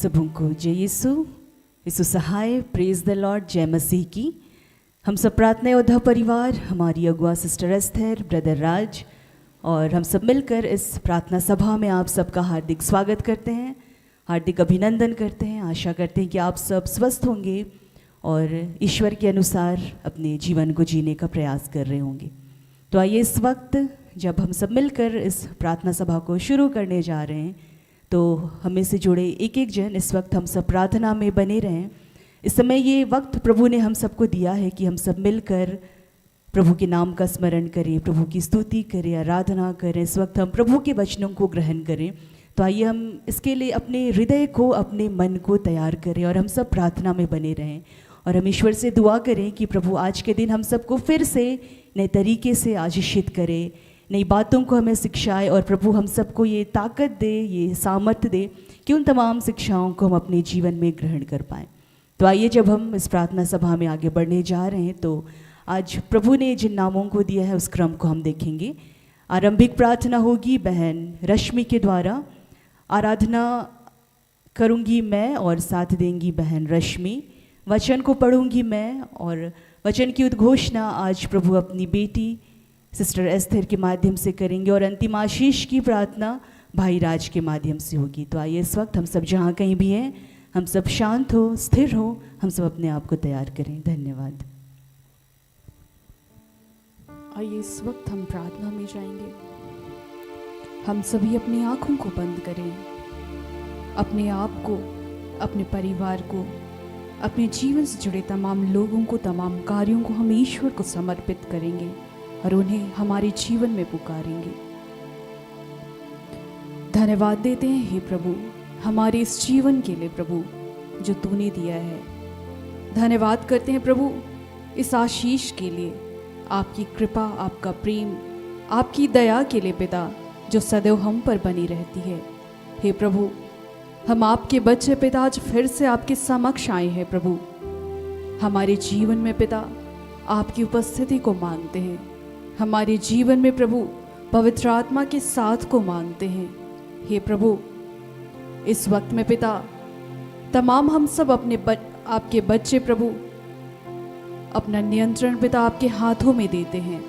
सबों को जय यीशु सहाय, प्रेज द लॉर्ड, जय मसीह की। हम सब प्रार्थना योद्धा परिवार, हमारी अगुआ सिस्टर एस्थर, ब्रदर राज और हम सब मिलकर इस प्रार्थना सभा में आप सबका हार्दिक स्वागत करते हैं, हार्दिक अभिनंदन करते हैं। आशा करते हैं कि आप सब स्वस्थ होंगे और ईश्वर के अनुसार अपने जीवन को जीने का प्रयास कर रहे होंगे। तो आइए इस वक्त जब हम सब मिलकर इस प्रार्थना सभा को शुरू करने जा रहे हैं, तो हमें से जुड़े एक एक जन इस वक्त हम सब प्रार्थना में बने रहें। इस समय ये वक्त प्रभु ने हम सबको दिया है कि हम सब मिलकर प्रभु के नाम का स्मरण करें, प्रभु की स्तुति करें, आराधना करें। इस वक्त हम प्रभु के वचनों को ग्रहण करें। तो आइए हम इसके लिए अपने हृदय को, अपने मन को तैयार करें और हम सब प्रार्थना में बने रहें और हम ईश्वर से दुआ करें कि प्रभु आज के दिन हम सबको फिर से नए तरीके से आशीषित करे, नई बातों को हमें सिखाए और प्रभु हम सबको ये ताकत दे, ये सामर्थ्य दे कि उन तमाम शिक्षाओं को हम अपने जीवन में ग्रहण कर पाएँ। तो आइए जब हम इस प्रार्थना सभा में आगे बढ़ने जा रहे हैं, तो आज प्रभु ने जिन नामों को दिया है उस क्रम को हम देखेंगे। आरंभिक प्रार्थना होगी बहन रश्मि के द्वारा, आराधना करूंगी मैं और साथ देंगी बहन रश्मि, वचन को पढ़ूंगी मैं और वचन की उद्घोषणा आज प्रभु अपनी बेटी सिस्टर एस्थर के माध्यम से करेंगे और अंतिम आशीष की प्रार्थना भाई राज के माध्यम से होगी। तो आइए इस वक्त हम सब जहाँ कहीं भी हैं, हम सब शांत हो, स्थिर हो, हम सब अपने आप को तैयार करें। धन्यवाद। आइए इस वक्त हम प्रार्थना में जाएंगे। हम सभी अपनी आंखों को बंद करें, अपने आप को, अपने परिवार को, अपने जीवन से जुड़े तमाम लोगों को, तमाम कार्यों को हम ईश्वर को समर्पित करेंगे और उन्हें हमारे जीवन में पुकारेंगे। धन्यवाद देते हैं हे प्रभु हमारे इस जीवन के लिए प्रभु जो तूने दिया है। धन्यवाद करते हैं प्रभु इस आशीष के लिए, आपकी कृपा, आपका प्रेम, आपकी दया के लिए पिता जो सदैव हम पर बनी रहती है। हे प्रभु हम आपके बच्चे पिता आज फिर से आपके समक्ष आए हैं प्रभु। हमारे जीवन में पिता आपकी उपस्थिति को मांगते हैं, हमारे जीवन में प्रभु पवित्र आत्मा के साथ को मांगते हैं। हे प्रभु इस वक्त में पिता तमाम हम सब अपने आपके बच्चे प्रभु अपना नियंत्रण पिता आपके हाथों में देते हैं।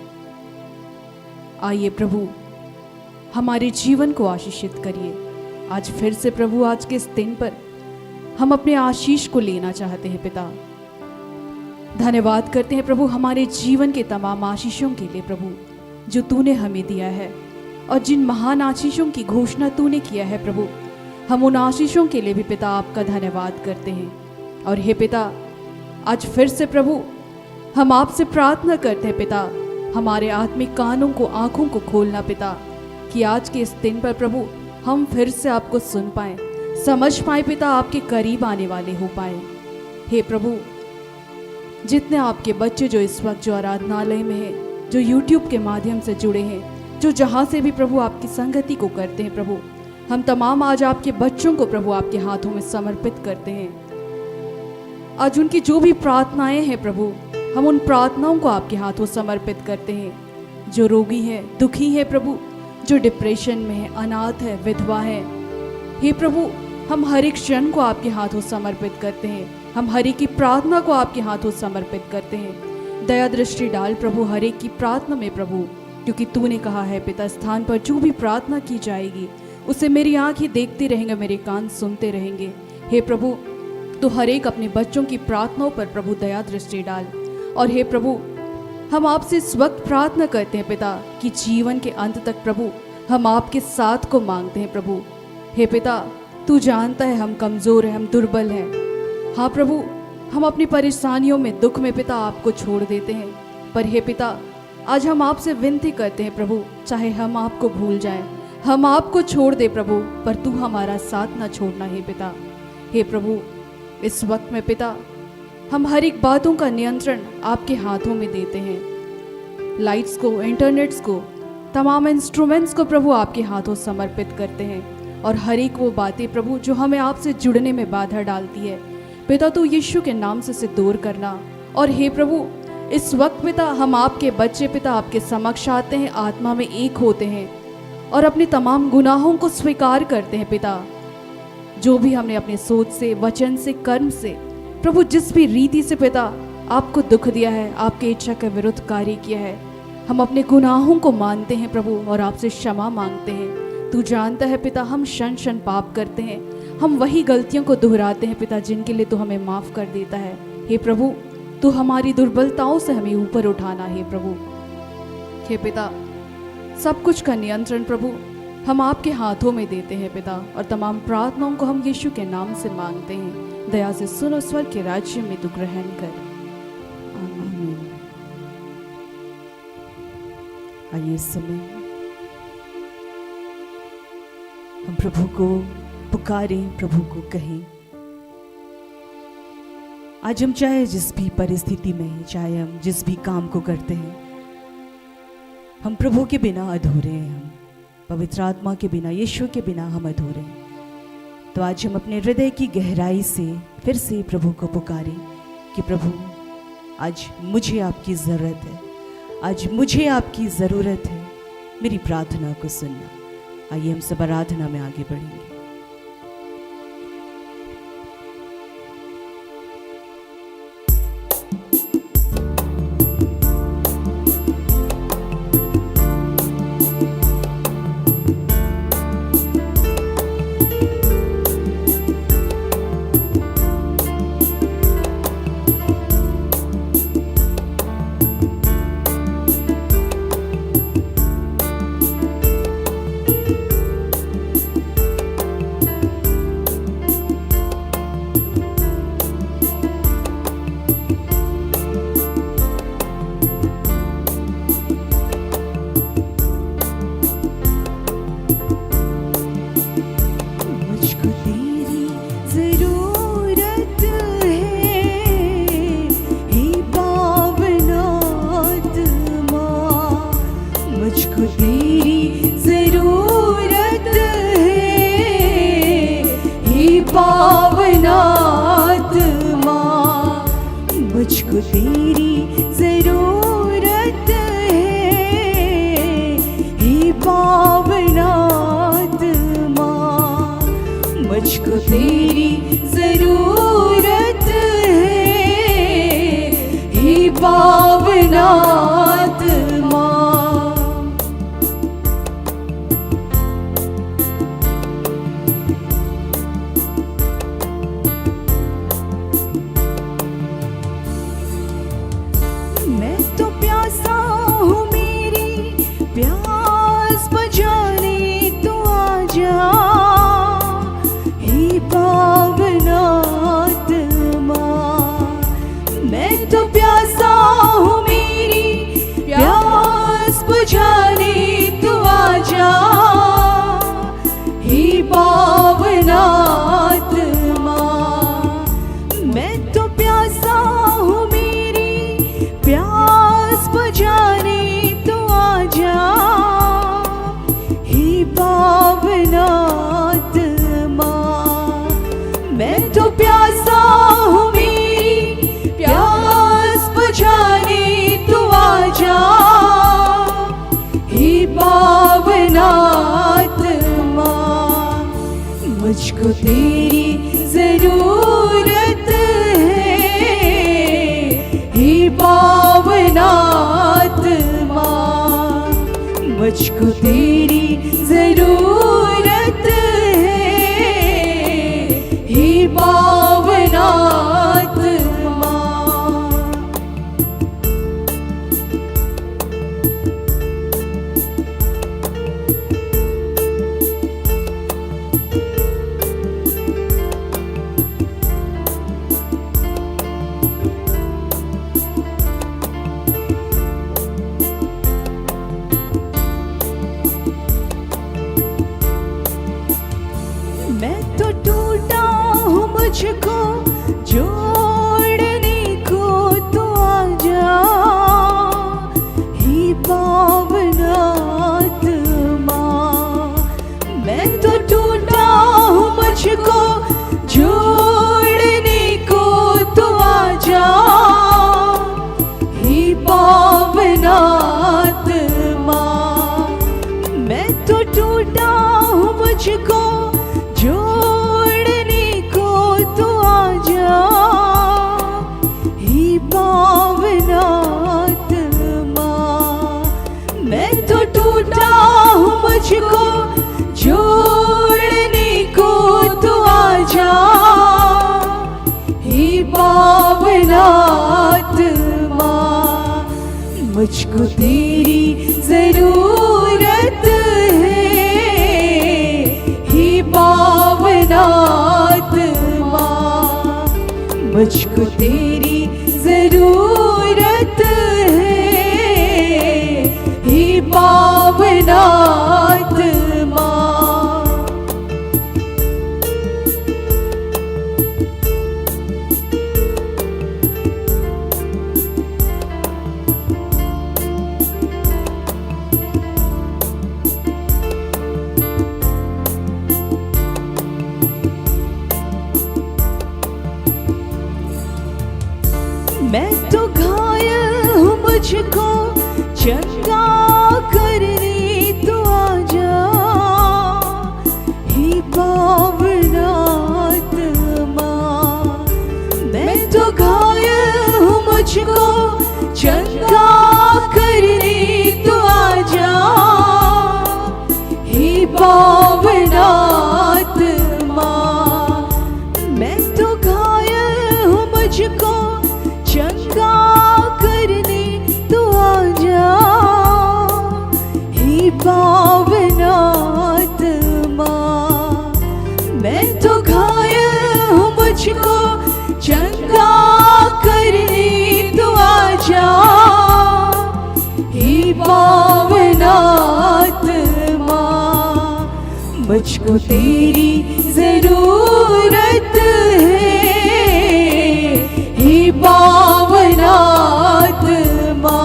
आइए प्रभु हमारे जीवन को आशीषित करिए। आज फिर से प्रभु आज के इस दिन पर हम अपने आशीष को लेना चाहते हैं पिता। धन्यवाद करते हैं प्रभु हमारे जीवन के तमाम आशीषों के लिए प्रभु जो तूने हमें दिया है और जिन महान आशीषों की घोषणा तूने किया है प्रभु, हम उन आशीषों के लिए भी पिता आपका धन्यवाद करते हैं। और हे पिता आज फिर से प्रभु हम आपसे प्रार्थना करते हैं पिता, हमारे आत्मिक कानों को, आंखों को खोलना पिता, कि आज के इस दिन पर प्रभु हम फिर से आपको सुन पाए, समझ पाए पिता, आपके करीब आने वाले हो पाए। हे प्रभु जितने आपके बच्चे जो इस वक्त जो आराधनालय में हैं, जो YouTube के माध्यम से जुड़े हैं, जो जहाँ से भी प्रभु आपकी संगति को करते हैं प्रभु, हम तमाम आज आपके बच्चों को प्रभु आपके हाथों में समर्पित करते हैं। आज उनकी जो भी प्रार्थनाएं हैं प्रभु, हम उन प्रार्थनाओं को आपके हाथों समर्पित करते हैं। जो रोगी है, दुखी है प्रभु, जो डिप्रेशन में है, अनाथ है, विधवा है, हे प्रभु हम हर एक क्षण को आपके हाथों समर्पित करते हैं। हम हर एक की प्रार्थना को आपके हाथों समर्पित करते हैं। दया दृष्टि डाल प्रभु हर एक की प्रार्थना में प्रभु, क्योंकि तूने कहा है पिता स्थान पर जो भी प्रार्थना की जाएगी उसे मेरी आंखें देखते रहेंगे, मेरे कान सुनते रहेंगे। हे प्रभु तो हर एक अपने बच्चों की प्रार्थनाओं पर प्रभु दया दृष्टि डाल। और हे प्रभु हम आपसे इस वक्त प्रार्थना करते हैं पिता कि जीवन के अंत तक प्रभु हम आपके साथ को मांगते हैं प्रभु। हे पिता तू जानता है हम कमज़ोर हैं, हम दुर्बल हैं। हाँ प्रभु हम अपनी परेशानियों में, दुख में पिता आपको छोड़ देते हैं, पर हे पिता आज हम आपसे विनती करते हैं प्रभु, चाहे हम आपको भूल जाएं, हम आपको छोड़ दे प्रभु, पर तू हमारा साथ ना छोड़ना है पिता। हे प्रभु इस वक्त में पिता हम हर एक बातों का नियंत्रण आपके हाथों में देते हैं। लाइट्स को, इंटरनेट्स को, तमाम इंस्ट्रूमेंट्स को प्रभु आपके हाथों समर्पित करते हैं और हर एक वो बातें प्रभु जो हमें आपसे जुड़ने में बाधा डालती है पिता तू यीशु के नाम से दूर करना। और हे प्रभु इस वक्त पिता हम आपके बच्चे पिता आपके समक्ष आते हैं, आत्मा में एक होते हैं और अपने तमाम गुनाहों को स्वीकार करते हैं पिता। जो भी हमने अपने सोच से, वचन से, कर्म से, प्रभु जिस भी रीति से पिता आपको दुख दिया है, आपके इच्छा के विरुद्ध कार्य किया है, हम अपने गुनाहों को मानते हैं प्रभु और आपसे क्षमा मांगते हैं। तू जानता है पिता, हम क्षण क्षण पाप करते हैं, हम वही गलतियों को दोहराते हैं पिता जिनके लिए तू हमें माफ़ कर देता है। हे प्रभु, तू हमारी दुर्बलताओं से हमें ऊपर उठाना है प्रभु। हे पिता, सब कुछ का नियंत्रण प्रभु हम आपके हाथों में देते हैं पिता, और तमाम प्रार्थनाओं को हम यीशु के नाम से मांगते हैं। दया से सुन और स्वर्ग के राज्य में तू ग्रहण कर। आमीन। आइए इस समय हम प्रभु को पुकारें, प्रभु को कहें। आज हम चाहे जिस भी परिस्थिति में हैं, चाहे हम जिस भी काम को करते हैं, हम प्रभु के बिना अधूरे हैं। हम पवित्र आत्मा के बिना, यीशु के बिना हम अधूरे हैं। तो आज हम अपने हृदय की गहराई से फिर से प्रभु को पुकारें कि प्रभु, आज मुझे आपकी ज़रूरत है, आज मुझे आपकी ज़रूरत है, मेरी प्रार्थना को सुनना। आइए हम सब आराधना में आगे बढ़ेंगे। मुझको तेरी ज़रूरत है, हे पावन आत्मा। मुझको तेरी ज़रूरत है, हे पावन आत्मा। मुझको तेरी ज़रूरत है, हे पावन आत्मा। मुझको तेरी ज़रूरत है, हे पावन आत्मा। मुझको जोड़ने को तो आजा, हे पावन आत्मा। मैं तो टूटा हूँ, मुझको जोड़ने को तो आजा, हे पावन आत्मा। मैं तो टूटा हूँ, मुझको जोड़ने मुझको तेरी जरूरत है, हे पावन आत्मा। मुझको तेरी जरूरत है, हे पावन आत्मा। मैं तो घायल हूँ, मुझको चंगा करने तो आजा, हे पावन आत्मा। मैं तो घायल हूँ, मुझको चंगा करने तो आजा, हे पावन आत्मा। मैं तो घायल हूँ, मुझको चंगा करने तो आजा, हे पावन आत्मा। मैं तो घायल हूँ, मुझको चंगा करने तो आजा, हे पावन आत्मा। मुझको तेरी जरूरत है, हे पावन आत्मा।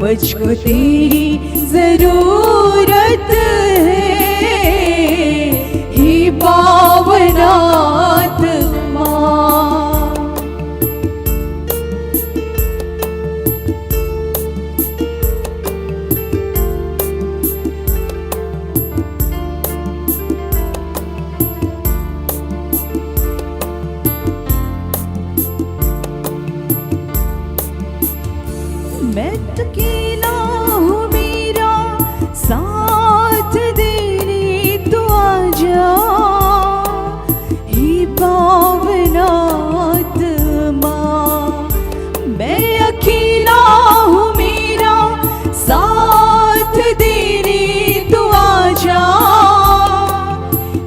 मुझको तेरी जरूरत है, हे पावन आत्मा। मैं अकेला हूँ, मेरा साथ देने तो आजा, हे पावन आत्मा। मैं अकेला हूँ, मेरा साथ देने तो आजा,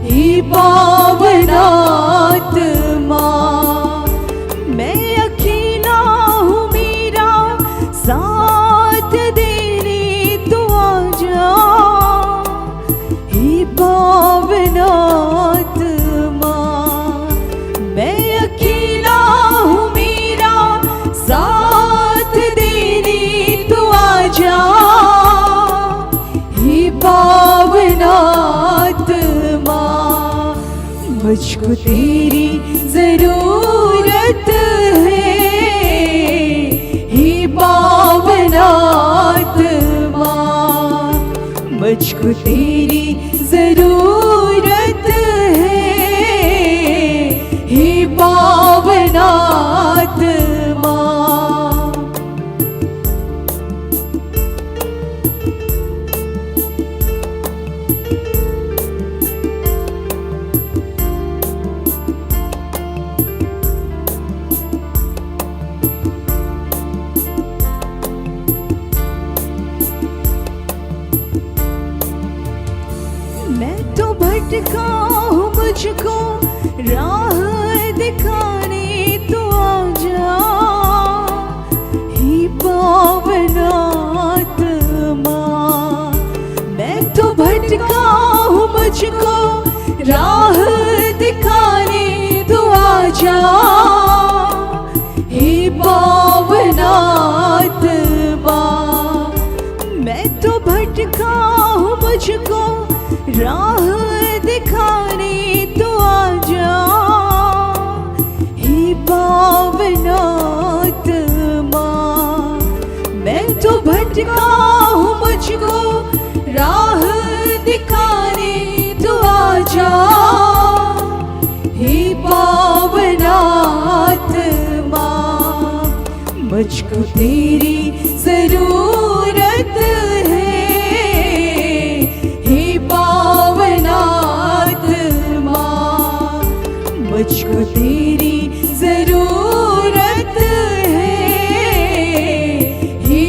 हे पावन आत्मा। मैं अकेला हूँ, मेरा साथ देने तो आजा, हे पावन आत्मा। मैं अकेला हूँ, मेरा साथ देने तो आजा, हे पावन आत्मा। मुझको तेरी जरूरत है, हे पावन आत्मा। मुझको तेरी जरूरत है, हे पावन आत्मा। मैं तो भटका हूँ, मुझको राह दिखाने तो आजा, हे पावन आत्मा। मैं तो भटका हूँ, मुझको राह दिखाने तो आजा, हे पावन आत्मा। मैं तो भटका हूँ, मुझको राह दिखाने तो आजा, हे पावन आत्मा। मैं तो भटका हूँ, मुझको राह दिखाने तो आजा, हे पावन आत्मा। मुझको तेरी जरूरत है, हे पावन आत्मा। मुझको तेरी जरूरत है, हे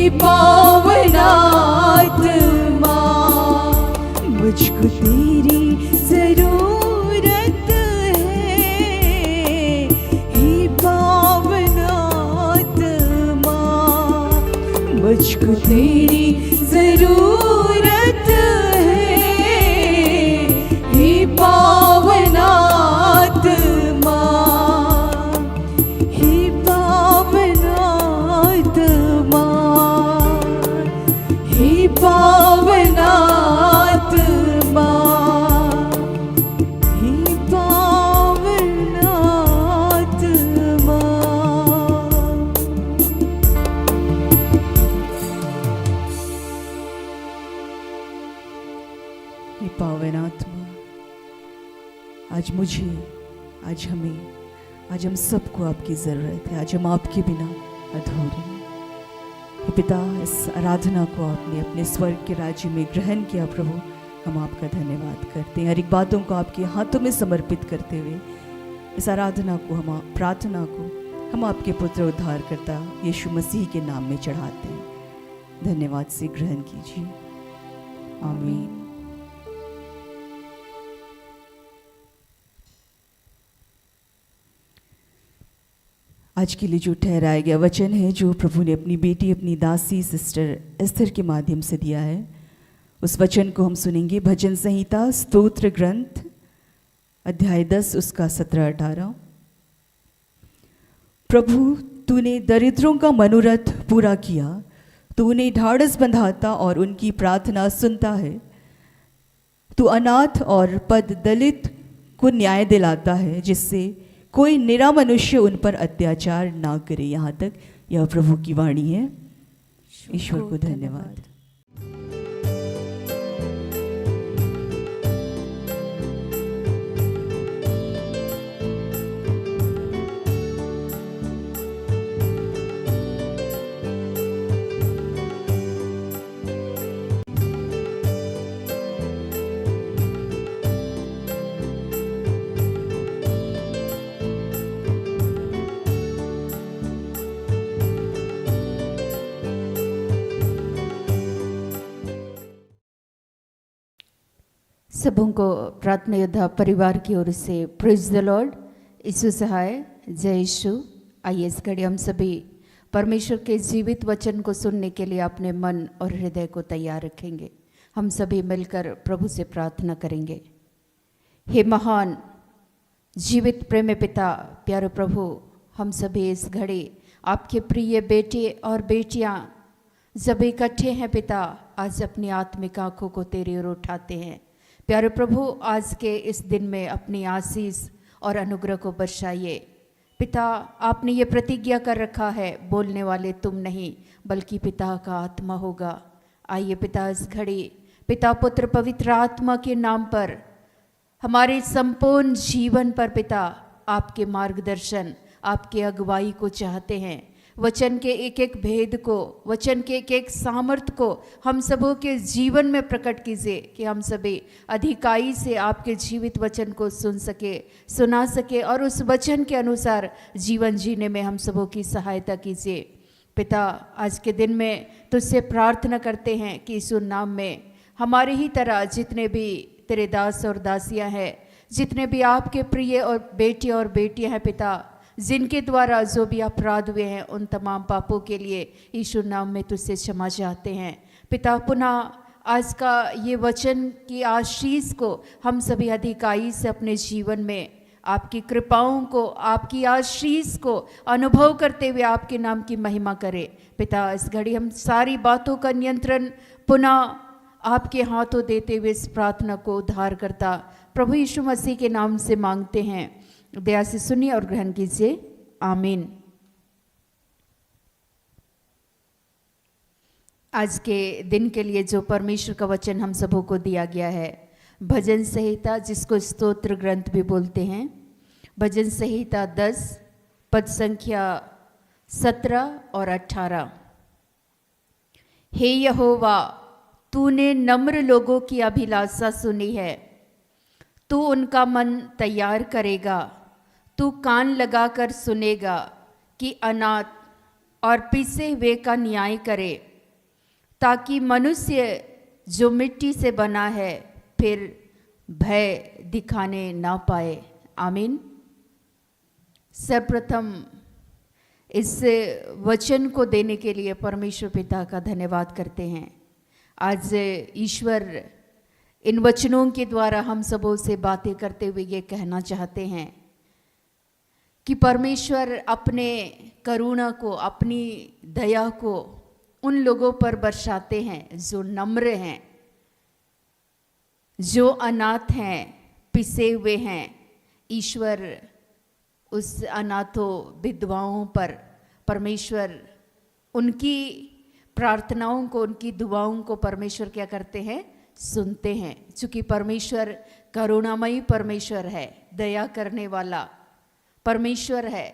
मुझको तेरी जरूरत है। हे पावन आत्मा, हे पावन आत्मा, हे पावन आत्मा, हे पावन आत्मा। हे पावन आत्मा, आज मुझे, आज हमें, आज हम सबको आपकी ज़रूरत है। आज हम आपके बिना अधूरे हैं। हे पिता, इस आराधना को आपने अपने स्वर्ग के राज्य में ग्रहण किया प्रभु, हम आपका धन्यवाद करते हैं। हर एक बातों को आपके हाथों में समर्पित करते हुए इस आराधना को, हम प्रार्थना को हम आपके पुत्र उद्धारकर्ता यीशु मसीह के नाम में चढ़ाते हैं। धन्यवाद से ग्रहण कीजिए। आमीन। आज के लिए जो ठहराया गया वचन है, जो प्रभु ने अपनी बेटी, अपनी दासी सिस्टर एस्थर के माध्यम से दिया है, उस वचन को हम सुनेंगे। भजन संहिता स्तोत्र ग्रंथ अध्याय 10 उसका 17-18। प्रभु, तूने दरिद्रों का मनोरथ पूरा किया, तू उन्हें ढाढ़स बंधाता और उनकी प्रार्थना सुनता है। तू अनाथ और पद दलित को न्याय दिलाता है, जिससे कोई निरा मनुष्य उन पर अत्याचार ना करे। यहाँ तक यह प्रभु की वाणी है। ईश्वर को धन्यवाद। सबों को प्रार्थना योद्धा परिवार की ओर से प्रेज द लॉर्ड। यीशु सहाय, जय यीशु। आइए इस घड़ी हम सभी परमेश्वर के जीवित वचन को सुनने के लिए अपने मन और हृदय को तैयार रखेंगे। हम सभी मिलकर प्रभु से प्रार्थना करेंगे। हे महान जीवित प्रेम पिता, प्यारे प्रभु, हम सभी इस घड़ी आपके प्रिय बेटे और बेटियां जब इकट्ठे हैं पिता, आज अपनी आत्मिक आंखों को तेरी ओर उठाते हैं। प्यारे प्रभु, आज के इस दिन में अपनी आशीष और अनुग्रह को बरसाइए पिता। आपने ये प्रतिज्ञा कर रखा है, बोलने वाले तुम नहीं बल्कि पिता का आत्मा होगा। आइए पिता, इस घड़ी पिता, पुत्र, पवित्र आत्मा के नाम पर हमारे संपूर्ण जीवन पर पिता आपके मार्गदर्शन, आपके अगुवाई को चाहते हैं। वचन के एक एक भेद को, वचन के एक एक सामर्थ्य को हम सबों के जीवन में प्रकट कीजिए कि हम सभी अधिकाई से आपके जीवित वचन को सुन सके, सुना सके और उस वचन के अनुसार जीवन जीने में हम सबों की सहायता कीजिए पिता। आज के दिन में तुझसे प्रार्थना करते हैं कि यीशु नाम में हमारे ही तरह जितने भी तेरे दास और दासियां हैं, जितने भी आपके प्रिय और बेटे और बेटियां हैं पिता, जिनके द्वारा जो भी अपराध हुए हैं, उन तमाम पापों के लिए यीशु नाम में तुझसे क्षमा चाहते हैं पिता। पुनः आज का ये वचन की आशीष को हम सभी अधिकाई से अपने जीवन में आपकी कृपाओं को, आपकी आशीष को अनुभव करते हुए आपके नाम की महिमा करें पिता। इस घड़ी हम सारी बातों का नियंत्रण पुनः आपके हाथों देते हुए इस प्रार्थना को उद्धार करता प्रभु यीशु मसीह के नाम से मांगते हैं। दया से सुनिए और ग्रहण कीजिए। आमीन। आज के दिन के लिए जो परमेश्वर का वचन हम सबों को दिया गया है, भजन संहिता, जिसको स्तोत्र ग्रंथ भी बोलते हैं, भजन संहिता 10 पद संख्या 17 और 18। हे यहोवा, तूने नम्र लोगों की अभिलाषा सुनी है, तू उनका मन तैयार करेगा। तू कान लगाकर सुनेगा कि अनाथ और पिसे हुए का न्याय करे, ताकि मनुष्य जो मिट्टी से बना है फिर भय दिखाने ना पाए। आमीन। सर्वप्रथम इस वचन को देने के लिए परमेश्वर पिता का धन्यवाद करते हैं। आज ईश्वर इन वचनों के द्वारा हम सबों से बातें करते हुए ये कहना चाहते हैं कि परमेश्वर अपने करुणा को, अपनी दया को उन लोगों पर बरसाते हैं जो नम्र हैं, जो अनाथ हैं, पिसे हुए हैं। ईश्वर उस अनाथों विधवाओं पर परमेश्वर उनकी प्रार्थनाओं को, उनकी दुआओं को परमेश्वर क्या करते हैं? सुनते हैं। चूँकि परमेश्वर करुणामयी परमेश्वर है, दया करने वाला परमेश्वर है।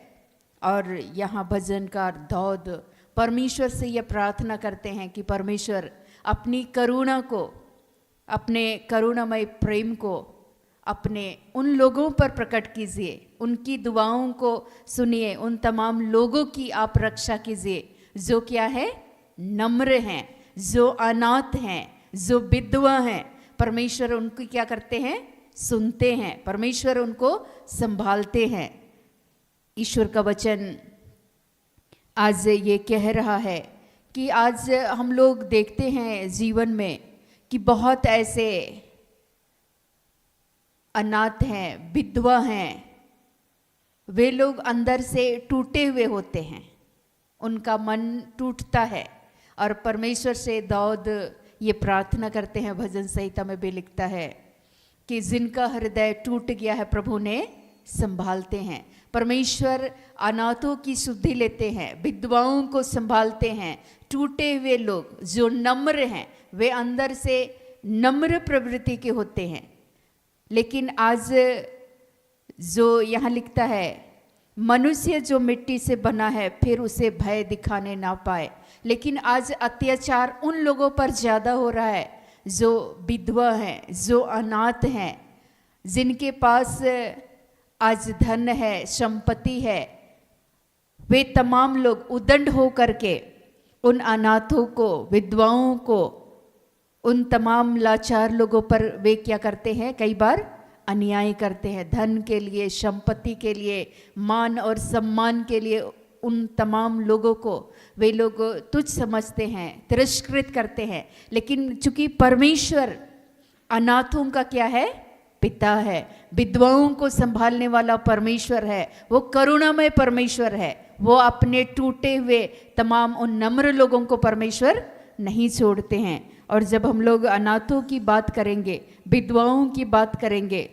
और यहाँ भजनकार दाऊद परमेश्वर से यह प्रार्थना करते हैं कि परमेश्वर अपनी करुणा को, अपने करुणामय प्रेम को अपने उन लोगों पर प्रकट कीजिए, उनकी दुआओं को सुनिए, उन तमाम लोगों की आप रक्षा कीजिए जो क्या है? नम्र हैं, जो अनाथ हैं, जो विधवा हैं। परमेश्वर उनको क्या करते हैं? सुनते हैं। परमेश्वर उनको संभालते हैं। ईश्वर का वचन आज ये कह रहा है कि आज हम लोग देखते हैं जीवन में कि बहुत ऐसे अनाथ हैं, विधवा हैं, वे लोग अंदर से टूटे हुए होते हैं, उनका मन टूटता है। और परमेश्वर से दाऊद ये प्रार्थना करते हैं, भजन संहिता में भी लिखता है कि जिनका हृदय टूट गया है प्रभु ने संभालते हैं। परमेश्वर अनाथों की शुद्धि लेते हैं, विधवाओं को संभालते हैं। टूटे हुए लोग जो नम्र हैं, वे अंदर से नम्र प्रवृत्ति के होते हैं। लेकिन आज जो यहाँ लिखता है, मनुष्य जो मिट्टी से बना है फिर उसे भय दिखाने ना पाए। लेकिन आज अत्याचार उन लोगों पर ज़्यादा हो रहा है जो विधवा हैं, जो अनाथ हैं, जिनके पास आज धन है, संपत्ति है। वे तमाम लोग उदंड हो करके उन अनाथों को, विधवाओं को, उन तमाम लाचार लोगों पर वे क्या करते हैं? कई बार अन्याय करते हैं। धन के लिए, संपत्ति के लिए, मान और सम्मान के लिए उन तमाम लोगों को वे लोग तुच्छ समझते हैं, तिरस्कृत करते हैं। लेकिन चूंकि परमेश्वर अनाथों का क्या है? पिता है, विधवाओं को संभालने वाला परमेश्वर है, वो करुणामय परमेश्वर है। वो अपने टूटे हुए तमाम उन नम्र लोगों को परमेश्वर नहीं छोड़ते हैं। और जब हम लोग अनाथों की बात करेंगे, विधवाओं की बात करेंगे,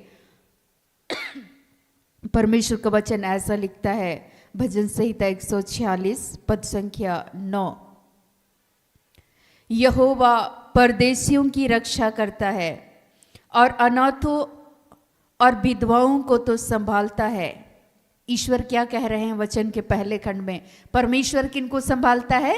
परमेश्वर का वचन ऐसा लिखता है, भजन संहिता 146 पद संख्या 9, यहोवा परदेशियों की रक्षा करता है और अनाथों और विधवाओं को तो संभालता है। ईश्वर क्या कह रहे हैं वचन के पहले खंड में? परमेश्वर किनको संभालता है?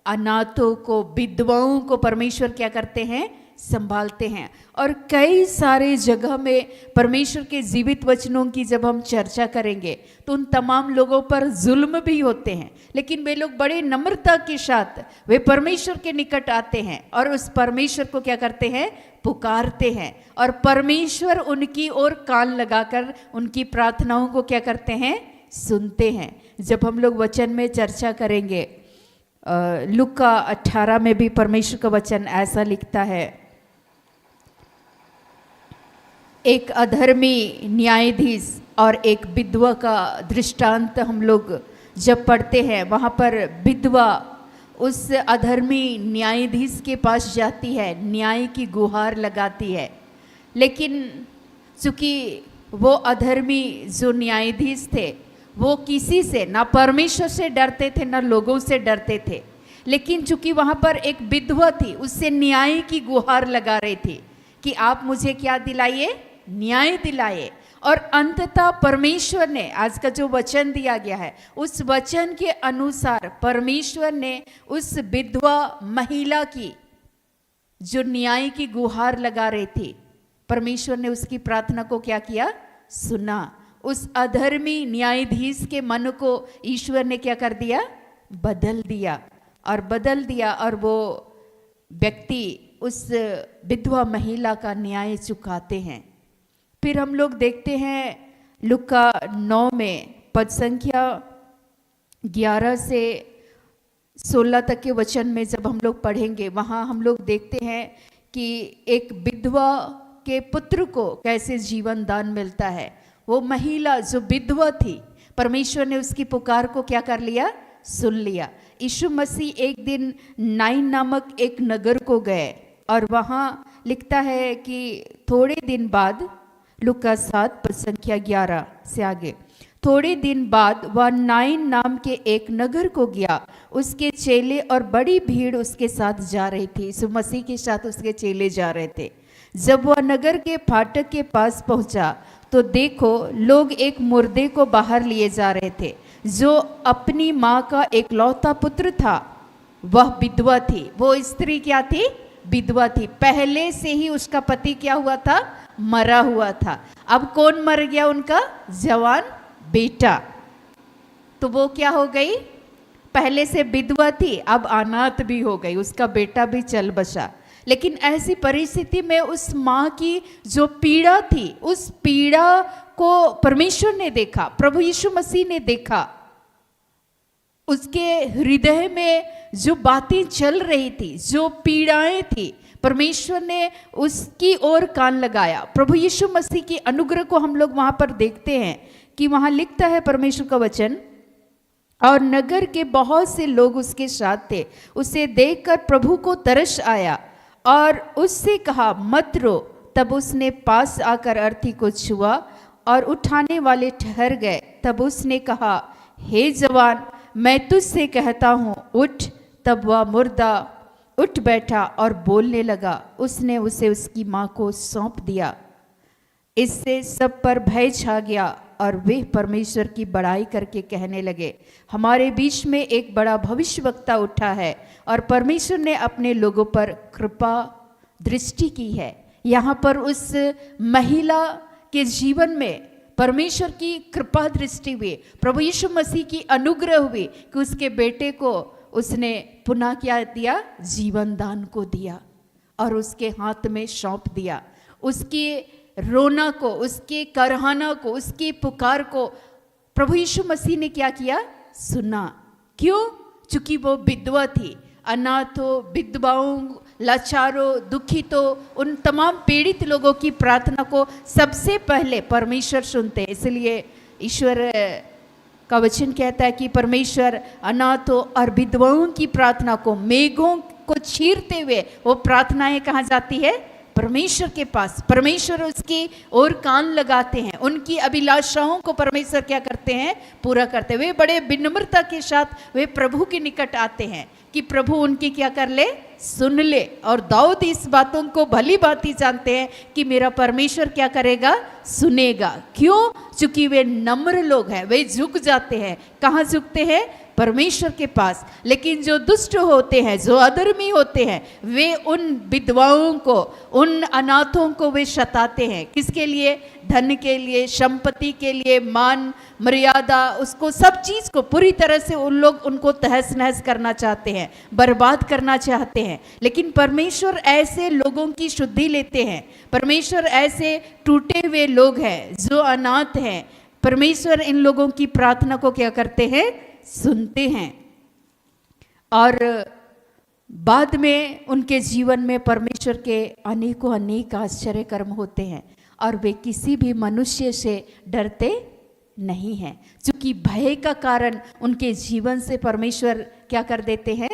अनाथों को, विधवाओं को परमेश्वर क्या करते हैं? संभालते हैं। और कई सारे जगह में परमेश्वर के जीवित वचनों की जब हम चर्चा करेंगे तो उन तमाम लोगों पर जुल्म भी होते हैं, लेकिन वे लोग बड़े नम्रता के साथ वे परमेश्वर के निकट आते हैं और उस परमेश्वर को क्या करते हैं? पुकारते हैं। और परमेश्वर उनकी ओर कान लगाकर उनकी प्रार्थनाओं को क्या करते हैं? सुनते हैं। जब हम लोग वचन में चर्चा करेंगे, लूका 18 में भी परमेश्वर का वचन ऐसा लिखता है, एक अधर्मी न्यायाधीश और एक विधवा का दृष्टांत हम लोग जब पढ़ते हैं, वहाँ पर विधवा उस अधर्मी न्यायाधीश के पास जाती है, न्याय की गुहार लगाती है। लेकिन चूँकि वो अधर्मी जो न्यायाधीश थे, वो किसी से, ना परमेश्वर से डरते थे ना लोगों से डरते थे। लेकिन चूँकि वहाँ पर एक विधवा थी, उससे न्याय की गुहार लगा रही थी कि आप मुझे क्या दिलाइए? न्याय दिलाए। और अंततः परमेश्वर ने, आज का जो वचन दिया गया है, उस वचन के अनुसार परमेश्वर ने उस विधवा महिला की जो न्याय की गुहार लगा रही थी, परमेश्वर ने उसकी प्रार्थना को क्या किया? सुना। उस अधर्मी न्यायाधीश के मन को ईश्वर ने क्या कर दिया? बदल दिया। और वो व्यक्ति उस विधवा महिला का न्याय चुकाते हैं। फिर हम लोग देखते हैं लूका 9 में पद संख्या 11 से 16 तक के वचन में जब हम लोग पढ़ेंगे, वहाँ हम लोग देखते हैं कि एक विधवा के पुत्र को कैसे जीवन दान मिलता है। वो महिला जो विधवा थी, परमेश्वर ने उसकी पुकार को क्या कर लिया, सुन लिया। यीशु मसीह एक दिन नाइन नामक एक नगर को गए और वहाँ लिखता है कि थोड़े दिन बाद, लूका 7 पद संख्या 11 से आगे, थोड़े दिन बाद वह नाइन नाम के एक नगर को गया। उसके चेले और बड़ी भीड़ उसके साथ जा रही थी। यीशु मसीह के साथ उसके चेले जा रहे थे। जब वह नगर के फाटक के पास पहुंचा तो देखो, लोग एक मुर्दे को बाहर लिए जा रहे थे, जो अपनी माँ का एक लौता पुत्र था। वह विधवा थी। वो स्त्री क्या थी, विधवा थी। पहले से ही उसका पति क्या हुआ था, मरा हुआ था। अब कौन मर गया, उनका जवान बेटा। तो वो क्या हो गई, पहले से विधवा थी, अब अनाथ भी हो गई, उसका बेटा भी चल बसा। लेकिन ऐसी परिस्थिति में उस माँ की जो पीड़ा थी, उस पीड़ा को परमेश्वर ने देखा, प्रभु यीशु मसीह ने देखा। उसके हृदय में जो बातें चल रही थी, जो पीड़ाएं थी, परमेश्वर ने उसकी ओर कान लगाया। प्रभु यीशु मसीह की अनुग्रह को हम लोग वहां पर देखते हैं कि वहां लिखता है परमेश्वर का वचन, और नगर के बहुत से लोग उसके साथ थे। उसे देखकर प्रभु को तरस आया और उससे कहा, मत रो। तब उसने पास आकर अर्थी को छुआ और उठाने वाले ठहर गए। तब उसने कहा, हे जवान, मैं तुझसे कहता हूँ, उठ। तब वह मुर्दा उठ बैठा और बोलने लगा। उसने उसे उसकी माँ को सौंप दिया। इससे सब पर भय छा गया और वे परमेश्वर की बड़ाई करके कहने लगे, हमारे बीच में एक बड़ा भविष्यवक्ता उठा है और परमेश्वर ने अपने लोगों पर कृपा दृष्टि की है। यहाँ पर उस महिला के जीवन में परमेश्वर की कृपा दृष्टि हुई, प्रभु यीशु मसीह की अनुग्रह हुई कि उसके बेटे को उसने पुनः क्या दिया, जीवन दान को दिया और उसके हाथ में सौंप दिया। उसकी रोना को, उसके करहाना को, उसकी पुकार को प्रभु यीशु मसीह ने क्या किया, सुना। क्यों? चूंकि वो विधवा थी। अनाथों, विधवाओं, लाचारों, दुखितों, उन तमाम पीड़ित लोगों की प्रार्थना को सबसे पहले परमेश्वर सुनते हैं। इसलिए ईश्वर का वचन कहता है कि परमेश्वर अनाथों और विधवाओं की प्रार्थना को, मेघों को चीरते हुए वो प्रार्थनाएं कहाँ जाती है, परमेश्वर के पास। परमेश्वर उसकी ओर कान लगाते हैं, उनकी अभिलाषाओं को परमेश्वर क्या करते हैं, पूरा करते हैं। वे बड़े विनम्रता के साथ वे प्रभु के निकट आते हैं कि प्रभु उनकी क्या कर ले, सुन ले। और दाऊद इस बातों को भली भांति जानते हैं कि मेरा परमेश्वर क्या करेगा, सुनेगा। क्यों? चूंकि वे नम्र लोग हैं, वे झुक जाते हैं। कहाँ झुकते हैं? परमेश्वर के पास। लेकिन जो दुष्ट होते हैं, जो अधर्मी होते हैं, वे उन विधवाओं को, उन अनाथों को वे सताते हैं। किसके लिए? धन के लिए, संपत्ति के लिए, मान मर्यादा, उसको सब चीज़ को पूरी तरह से उन लोग उनको तहस नहस करना चाहते हैं, बर्बाद करना चाहते हैं। लेकिन परमेश्वर ऐसे लोगों की शुद्धि लेते हैं। परमेश्वर ऐसे टूटे हुए लोग हैं जो अनाथ हैं, परमेश्वर इन लोगों की प्रार्थना को क्या करते हैं, सुनते हैं। और बाद में उनके जीवन में परमेश्वर के अनेकों अनेक आश्चर्य कर्म होते हैं और वे किसी भी मनुष्य से डरते नहीं हैं, क्योंकि भय का कारण उनके जीवन से परमेश्वर क्या कर देते हैं,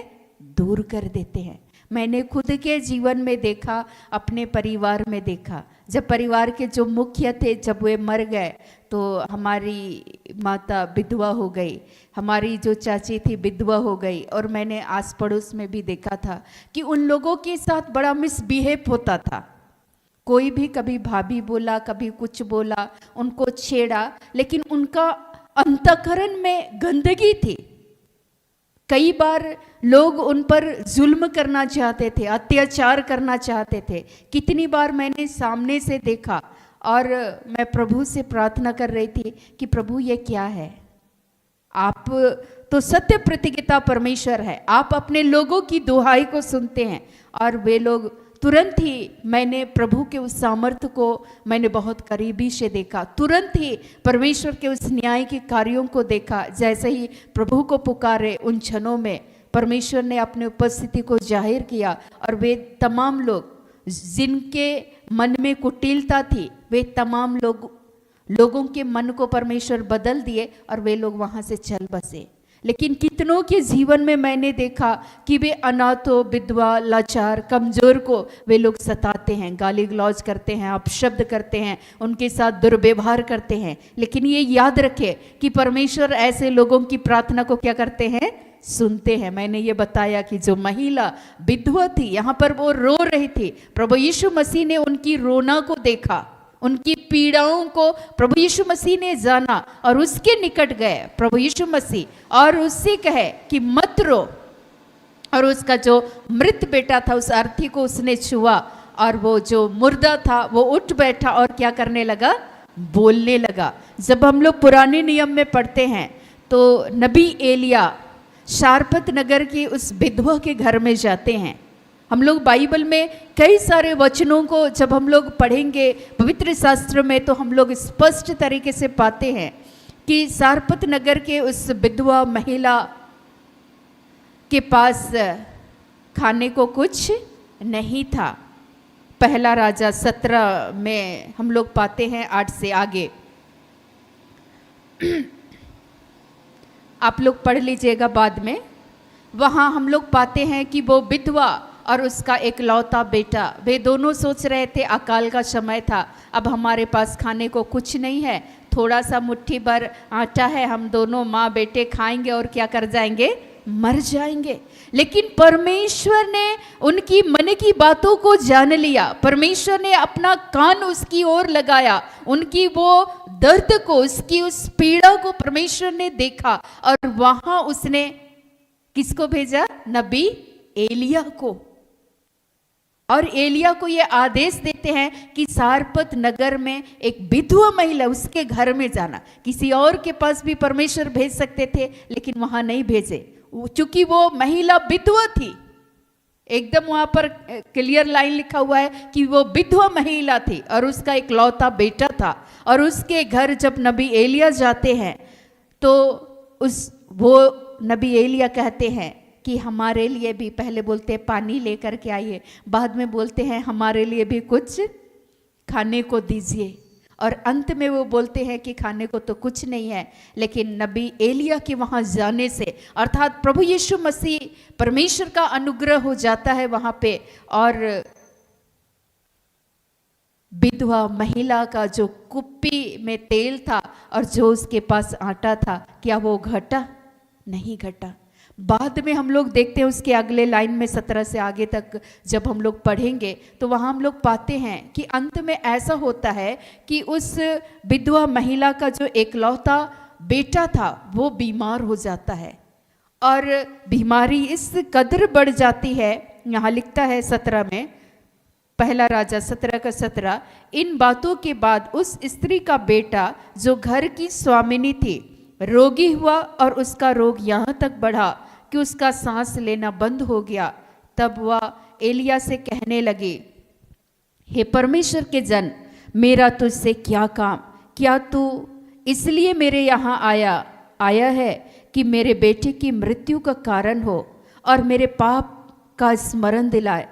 दूर कर देते हैं। मैंने खुद के जीवन में देखा, अपने परिवार में देखा। जब परिवार के जो मुखिया थे, जब वे मर गए तो हमारी माता विधवा हो गई, हमारी जो चाची थी विधवा हो गई। और मैंने आस पड़ोस में भी देखा था कि उन लोगों के साथ बड़ा मिसबिहेव होता था। कोई भी कभी भाभी बोला, कभी कुछ बोला, उनको छेड़ा, लेकिन उनका अंतःकरण में गंदगी थी। कई बार लोग उन पर जुल्म करना चाहते थे, अत्याचार करना चाहते थे। कितनी बार मैंने सामने से देखा और मैं प्रभु से प्रार्थना कर रही थी कि प्रभु ये क्या है, आप तो सत्य प्रतिज्ञता परमेश्वर है, आप अपने लोगों की दुहाई को सुनते हैं और वे लोग तुरंत ही मैंने प्रभु के उस सामर्थ्य को मैंने बहुत करीबी से देखा। तुरंत ही परमेश्वर के उस न्याय के कार्यों को देखा। जैसे ही प्रभु को पुकारे, उन क्षणों में परमेश्वर ने अपनी उपस्थिति को जाहिर किया, और वे तमाम लोग जिनके मन में कुटिलता थी, वे तमाम लोगों के मन को परमेश्वर बदल दिए और वे लोग वहाँ से चल बसे। लेकिन कितनों के जीवन में मैंने देखा कि वे अनाथों, विधवा, लाचार, कमज़ोर को वे लोग सताते हैं, गाली गलौज करते हैं, अपशब्द करते हैं, उनके साथ दुर्व्यवहार करते हैं। लेकिन ये याद रखे कि परमेश्वर ऐसे लोगों की प्रार्थना को क्या करते हैं? सुनते हैं। मैंने ये बताया कि जो महिला विधवा थी, यहाँ पर वो रो रही थी, प्रभु यीशु मसीह ने उनकी रोना को देखा, उनकी पीड़ाओं को प्रभु यीशु मसीह ने जाना और उसके निकट गए प्रभु यीशु मसीह और उससे कहे कि मत रो। और उसका जो मृत बेटा था उस अर्थी को उसने छुआ और वो जो मुर्दा था वो उठ बैठा और क्या करने लगा? बोलने लगा। जब हम लोग पुराने नियम में पढ़ते हैं तो नबी एलिया शारपत नगर की उस विधवा के घर में जाते हैं। हम लोग बाइबल में कई सारे वचनों को जब हम लोग पढ़ेंगे पवित्र शास्त्र में तो हम लोग स्पष्ट तरीके से पाते हैं कि शारपत नगर के उस विधवा महिला के पास खाने को कुछ नहीं था। पहला राजा 17 में हम लोग पाते हैं 8 से आगे। आप लोग पढ़ लीजिएगा बाद में। वहाँ हम लोग पाते हैं कि वो विधवा और उसका एकलौता बेटा, वे दोनों सोच रहे थे, अकाल का समय था, अब हमारे पास खाने को कुछ नहीं है, थोड़ा सा मुट्ठी भर आटा है, हम दोनों माँ बेटे खाएंगे और क्या कर जाएंगे? मर जाएंगे। लेकिन परमेश्वर ने उनकी मन की बातों को जान लिया। परमेश्वर ने अपना कान उसकी ओर लगाया, उनकी वो दर्द को, उसकी उस पीड़ा को परमेश्वर ने देखा और वहां उसने किसको भेजा? नबी एलिया को। और एलिया को ये आदेश देते हैं कि सारपत नगर में एक विधवा महिला, उसके घर में जाना। किसी और के पास भी परमेश्वर भेज सकते थे लेकिन वहां नहीं भेजे, चूंकि वो महिला विधवा थी। एकदम वहां पर क्लियर लाइन लिखा हुआ है कि वो विधवा महिला थी और उसका एक लौता बेटा था। और उसके घर जब नबी एलिया जाते हैं तो वो नबी एलिया कहते हैं कि हमारे लिए भी, पहले बोलते हैं पानी लेकर के आइए, बाद में बोलते हैं हमारे लिए भी कुछ खाने को दीजिए, और अंत में वो बोलते हैं कि खाने को तो कुछ नहीं है। लेकिन नबी एलिया के वहाँ जाने से, अर्थात प्रभु यीशु मसीह, परमेश्वर का अनुग्रह हो जाता है वहाँ पे, और विधवा महिला का जो कुप्पी में तेल था और जो उसके पास आटा था, क्या वो घटा? नहीं घटा। बाद में हम लोग देखते हैं उसके अगले लाइन में 17 से आगे तक जब हम लोग पढ़ेंगे तो वहाँ हम लोग पाते हैं कि अंत में ऐसा होता है कि उस विधवा महिला का जो एकलौता बेटा था वो बीमार हो जाता है, और बीमारी इस कदर बढ़ जाती है, यहाँ लिखता है 17 में, पहला राजा 17 का 17, इन बातों के बाद उस स्त्री का बेटा जो घर की स्वामिनी थी रोगी हुआ और उसका रोग यहाँ तक बढ़ा कि उसका सांस लेना बंद हो गया। तब वह एलिया से कहने लगी, हे परमेश्वर के जन, मेरा तुझसे क्या काम? क्या तू इसलिए मेरे यहाँ आया है कि मेरे बेटे की मृत्यु का कारण हो और मेरे पाप का स्मरण दिलाए?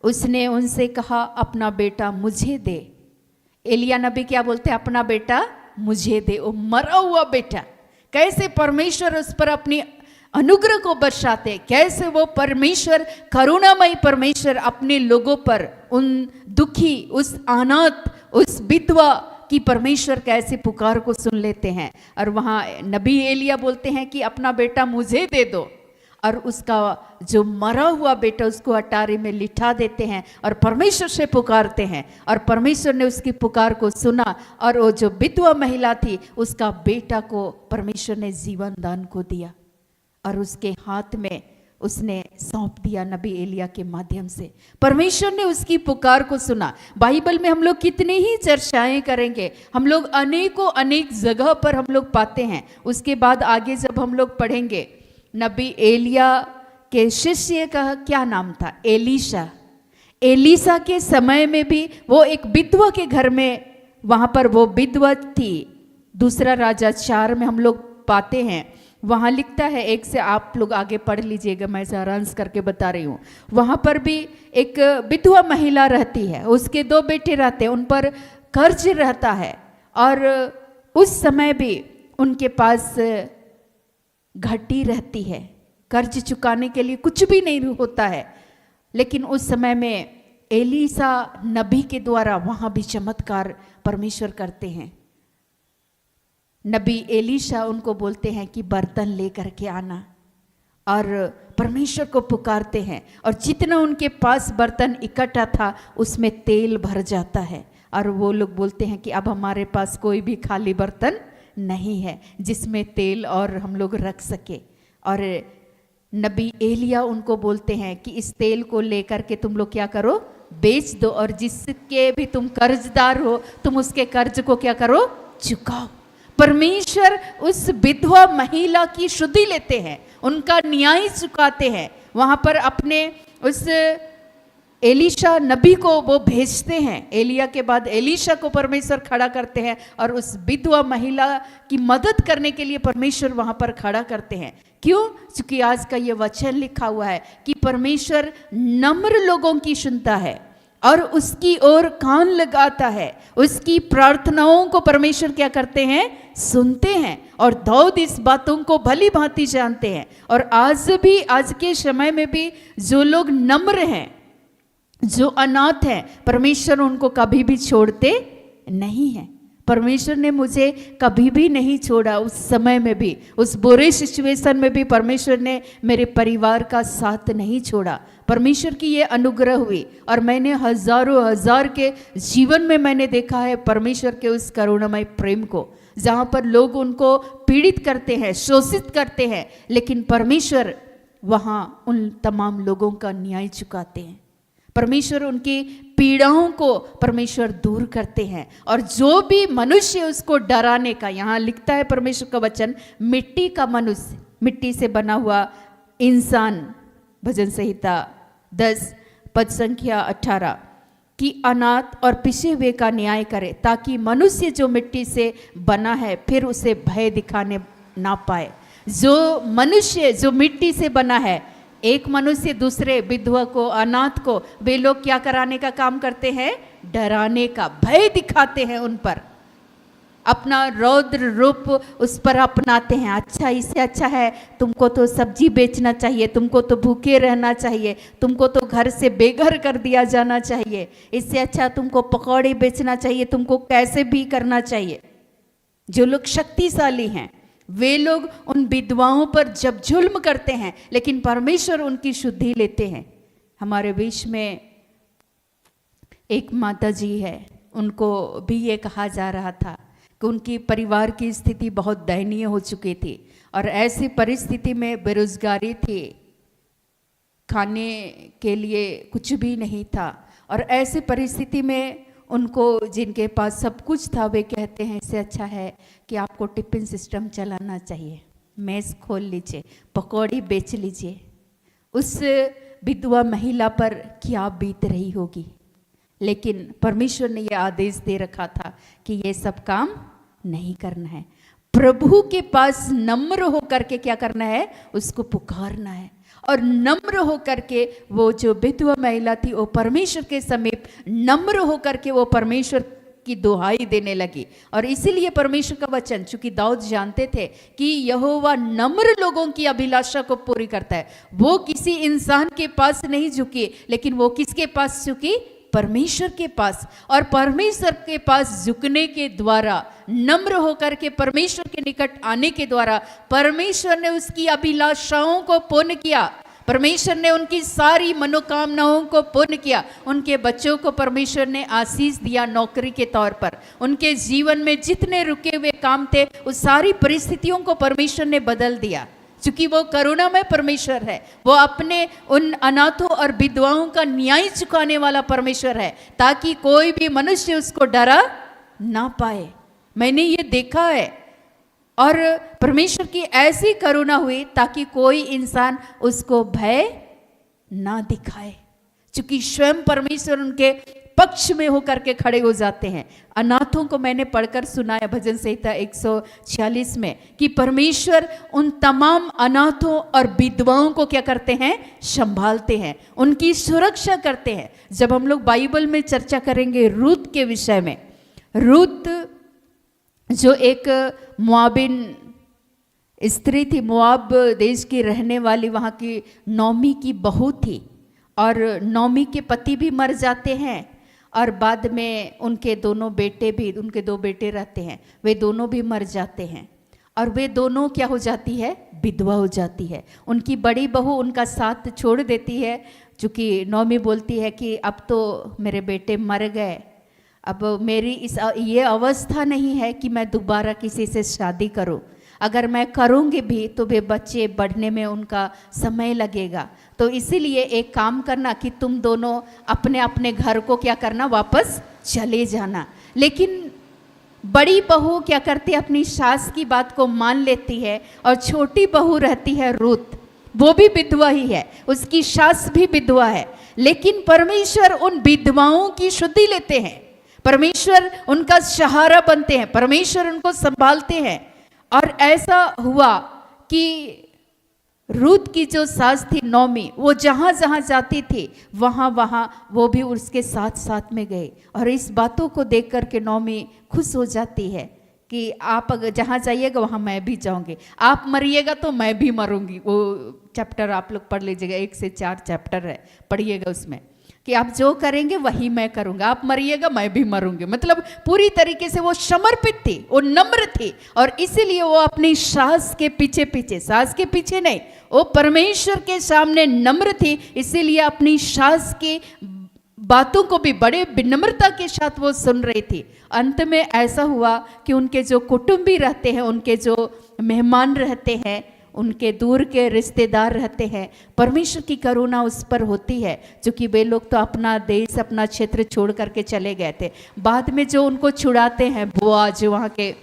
उसने उनसे कहा, अपना बेटा मुझे दे। एलिया नबी क्या बोलते? अपना बेटा मुझे दे। वो मरा हुआ बेटा, कैसे परमेश्वर उस पर अपनी अनुग्रह को बरसाते, कैसे वो परमेश्वर, करुणामयी परमेश्वर अपने लोगों पर, उन दुखी, उस अनाथ, उस विधवा की परमेश्वर कैसे पुकार को सुन लेते हैं। और वहाँ नबी एलिया बोलते हैं कि अपना बेटा मुझे दे दो, और उसका जो मरा हुआ बेटा उसको अटारी में लिटा देते हैं और परमेश्वर से पुकारते हैं, और परमेश्वर ने उसकी पुकार को सुना, और वो जो विधवा महिला थी उसका बेटा को परमेश्वर ने जीवन दान को दिया और उसके हाथ में उसने सौंप दिया नबी एलिया के माध्यम से। परमेश्वर ने उसकी पुकार को सुना। बाइबल में हम लोग कितने ही चर्चाएं करेंगे, हम लोग अनेक जगह पर हम लोग पाते हैं। उसके बाद आगे जब हम लोग पढ़ेंगे, नबी एलिया के शिष्य का क्या नाम था? एलीशा। एलीसा के समय में भी वो एक विधवा के घर में, वहाँ पर वो विधवा थी। दूसरा राजा 4 में हम लोग पाते हैं, वहाँ लिखता है, एक से आप लोग आगे पढ़ लीजिएगा, मैं सारांश करके बता रही हूँ। वहाँ पर भी एक विधवा महिला रहती है, उसके 2 बेटे रहते हैं, उन पर कर्ज रहता है और उस समय भी उनके पास घटी रहती है, कर्ज चुकाने के लिए कुछ भी नहीं होता है। लेकिन उस समय में एलीसा नबी के द्वारा वहाँ भी चमत्कार परमेश्वर करते हैं। नबी एलीशा उनको बोलते हैं कि बर्तन लेकर के आना, और परमेश्वर को पुकारते हैं, और जितना उनके पास बर्तन इकट्ठा था उसमें तेल भर जाता है, और वो लोग बोलते हैं कि अब हमारे पास कोई भी खाली बर्तन नहीं है जिसमें तेल और हम लोग रख सके। और नबी एलिया उनको बोलते हैं कि इस तेल को लेकर के तुम लोग क्या करो, बेच दो, और जिसके भी तुम कर्जदार हो तुम उसके कर्ज को क्या करो, चुकाओ। परमेश्वर उस विधवा महिला की शुद्धि लेते हैं, उनका न्याय चुकाते हैं। वहाँ पर अपने उस एलीशा नबी को वो भेजते हैं, एलिया के बाद एलीशा को परमेश्वर खड़ा करते हैं, और उस विधवा महिला की मदद करने के लिए परमेश्वर वहाँ पर खड़ा करते हैं। क्यों? क्योंकि आज का ये वचन लिखा हुआ है कि परमेश्वर नम्र लोगों की सुनता है और उसकी ओर कान लगाता है, उसकी प्रार्थनाओं को परमेश्वर क्या करते हैं, सुनते हैं। और दाऊद इस बातों को भली भांति जानते हैं। और आज भी, आज के समय में भी जो लोग नम्र हैं, जो अनाथ हैं, परमेश्वर उनको कभी भी छोड़ते नहीं हैं। परमेश्वर ने मुझे कभी भी नहीं छोड़ा, उस समय में भी, उस बुरे सिचुएशन में भी परमेश्वर ने मेरे परिवार का साथ नहीं छोड़ा। परमेश्वर की ये अनुग्रह हुई, और मैंने हजारों हजार के जीवन में मैंने देखा है परमेश्वर के उस करुणामय प्रेम को, जहाँ पर लोग उनको पीड़ित करते हैं, शोषित करते हैं, लेकिन परमेश्वर वहाँ उन तमाम लोगों का न्याय चुकाते हैं। परमेश्वर उनकी पीड़ाओं को परमेश्वर दूर करते हैं। और जो भी मनुष्य उसको डराने का, यहाँ लिखता है परमेश्वर का वचन, मिट्टी का मनुष्य, मिट्टी से बना हुआ इंसान, भजन संहिता 10 पद संख्या 18, कि अनाथ और पिसे हुए का न्याय करे, ताकि मनुष्य जो मिट्टी से बना है फिर उसे भय दिखाने ना पाए। जो मनुष्य जो मिट्टी से बना है, एक मनुष्य दूसरे विधवा को, अनाथ को, वे लोग क्या कराने का काम करते हैं, डराने का, भय दिखाते हैं, उन पर अपना रौद्र रूप उस पर अपनाते हैं। अच्छा, इससे अच्छा है तुमको तो सब्जी बेचना चाहिए, तुमको तो भूखे रहना चाहिए, तुमको तो घर से बेघर कर दिया जाना चाहिए, इससे अच्छा तुमको पकौड़े बेचना चाहिए, तुमको कैसे भी करना चाहिए। जो लोग शक्तिशाली हैं वे लोग उन विधवाओं पर जब जुल्म करते हैं, लेकिन परमेश्वर उनकी शुद्धि लेते हैं। हमारे बीच में एक माता जी है, उनको भी ये कहा जा रहा था कि उनकी परिवार की स्थिति बहुत दयनीय हो चुकी थी, और ऐसी परिस्थिति में बेरोजगारी थी, खाने के लिए कुछ भी नहीं था, और ऐसी परिस्थिति में उनको, जिनके पास सब कुछ था, वे कहते हैं इससे अच्छा है कि आपको टिफिन सिस्टम चलाना चाहिए, मेस खोल लीजिए, पकौड़ी बेच लीजिए। उस विधवा महिला पर क्या बीत रही होगी, लेकिन परमेश्वर ने यह आदेश दे रखा था कि ये सब काम नहीं करना है। प्रभु के पास नम्र होकर के क्या करना है, उसको पुकारना है। और नम्र होकर के वो जो विधवा महिला थी, वो परमेश्वर के समीप नम्र होकर के वो परमेश्वर की दुहाई देने लगी। और इसीलिए परमेश्वर का वचन, चूंकि दाऊद जानते थे कि यहोवा नम्र लोगों की अभिलाषा को पूरी करता है, वो किसी इंसान के पास नहीं झुकी, लेकिन वो किसके पास झुकी, परमेश्वर के पास। और परमेश्वर के पास झुकने के द्वारा, नम्र होकर के परमेश्वर के निकट आने के द्वारा, परमेश्वर ने उसकी अभिलाषाओं को पूर्ण किया। परमेश्वर ने उनकी सारी मनोकामनाओं को पूर्ण किया। उनके बच्चों को परमेश्वर ने आशीष दिया नौकरी के तौर पर। उनके जीवन में जितने रुके हुए काम थे, उस सारी परिस्थितियों को परमेश्वर ने बदल दिया। क्योंकि वो करुणामय परमेश्वर है, वो अपने उन अनाथों और विधवाओं का न्याय चुकाने वाला परमेश्वर है, ताकि कोई भी मनुष्य उसको डरा ना पाए। मैंने ये देखा है, और परमेश्वर की ऐसी करुणा हुई ताकि कोई इंसान उसको भय ना दिखाए। क्योंकि स्वयं परमेश्वर उनके पक्ष में होकर के खड़े हो जाते हैं। अनाथों को मैंने पढ़कर सुनाया भजन संहिता 146 में कि परमेश्वर उन तमाम अनाथों और विधवाओं को क्या करते हैं, संभालते हैं, उनकी सुरक्षा करते हैं। जब हम लोग बाइबल में चर्चा करेंगे रूत के विषय में, रूत जो एक मोआबिन स्त्री थी, मोआब देश की रहने वाली, वहाँ की नौमी की बहू थी, और नौमी के पति भी मर जाते हैं, और बाद में उनके दोनों बेटे भी, उनके 2 बेटे रहते हैं, वे दोनों भी मर जाते हैं, और वे दोनों क्या हो जाती है, विधवा हो जाती है। उनकी बड़ी बहू उनका साथ छोड़ देती है, चूँकि नौमी बोलती है कि अब तो मेरे बेटे मर गए, अब मेरी ये अवस्था नहीं है कि मैं दोबारा किसी से शादी करूं। अगर मैं करूंगी भी तो वे बच्चे बढ़ने में उनका समय लगेगा, तो इसीलिए एक काम करना कि तुम दोनों अपने अपने घर को क्या करना, वापस चले जाना। लेकिन बड़ी बहू क्या करती है, अपनी सास की बात को मान लेती है, और छोटी बहू रहती है रूत, वो भी विधवा ही है, उसकी सास भी विधवा है। लेकिन परमेश्वर उन विधवाओं की शुद्धि लेते हैं, परमेश्वर उनका सहारा बनते हैं, परमेश्वर उनको संभालते हैं। और ऐसा हुआ कि रूत की जो सास थी नौमी, वो जहाँ जहाँ जाती थी वहाँ वहाँ वो भी उसके साथ साथ में गए, और इस बातों को देख कर के नौमी खुश हो जाती है कि आप अगर जहाँ जाइएगा वहाँ मैं भी जाऊँगी, आप मरिएगा तो मैं भी मरूंगी। वो चैप्टर आप लोग पढ़ लीजिएगा, 1 से 4 चैप्टर है, पढ़िएगा उसमें कि आप जो करेंगे वही मैं करूंगा, आप मरिएगा मैं भी मरूंगी। मतलब पूरी तरीके से वो समर्पित थी, वो नम्र थी, और इसीलिए वो अपनी सास के पीछे पीछे, सास के पीछे नहीं, वो परमेश्वर के सामने नम्र थी, इसीलिए अपनी सास की बातों को भी बड़े विनम्रता के साथ वो सुन रही थी। अंत में ऐसा हुआ कि उनके जो कुटुंबी रहते हैं, उनके जो मेहमान रहते हैं, उनके दूर के रिश्तेदार रहते हैं, परमेश्वर की करुणा उस पर होती है, क्योंकि वे लोग तो अपना देश, अपना क्षेत्र छोड़ करके चले गए थे। बाद में जो उनको छुड़ाते हैं, बोआज, वहाँ के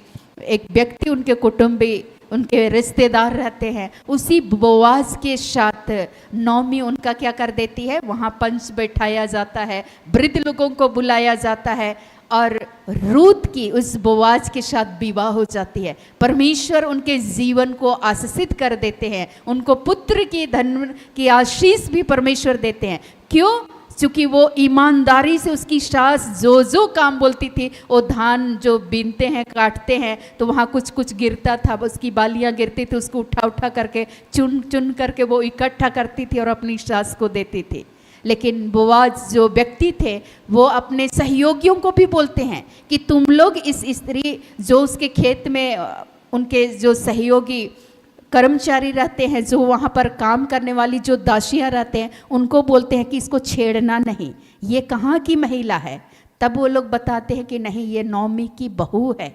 एक व्यक्ति, उनके कुटुंबी, उनके रिश्तेदार रहते हैं, उसी बोआज के साथ नौमी उनका क्या कर देती है, वहाँ पंच बैठाया जाता है, वृद्ध लोगों को बुलाया जाता है, और रूत की उस बोआज के साथ विवाह हो जाती है। परमेश्वर उनके जीवन को आशीषित कर देते हैं, उनको पुत्र की धन की आशीष भी परमेश्वर देते हैं। क्यों? क्योंकि वो ईमानदारी से, उसकी सास जो जो काम बोलती थी, वो धान जो बीनते हैं, काटते हैं, तो वहाँ कुछ कुछ गिरता था, उसकी बालियाँ गिरती थी, उसको उठा उठा करके चुन चुन करके वो इकट्ठा करती थी और अपनी सास को देती थी। लेकिन बोआज जो व्यक्ति थे, वो अपने सहयोगियों को भी बोलते हैं कि तुम लोग इस स्त्री जो उसके खेत में, उनके जो सहयोगी कर्मचारी रहते हैं, जो वहाँ पर काम करने वाली जो दासियाँ रहते हैं, उनको बोलते हैं कि इसको छेड़ना नहीं, ये कहाँ की महिला है। तब वो लोग बताते हैं कि नहीं, ये नौमी की बहू है,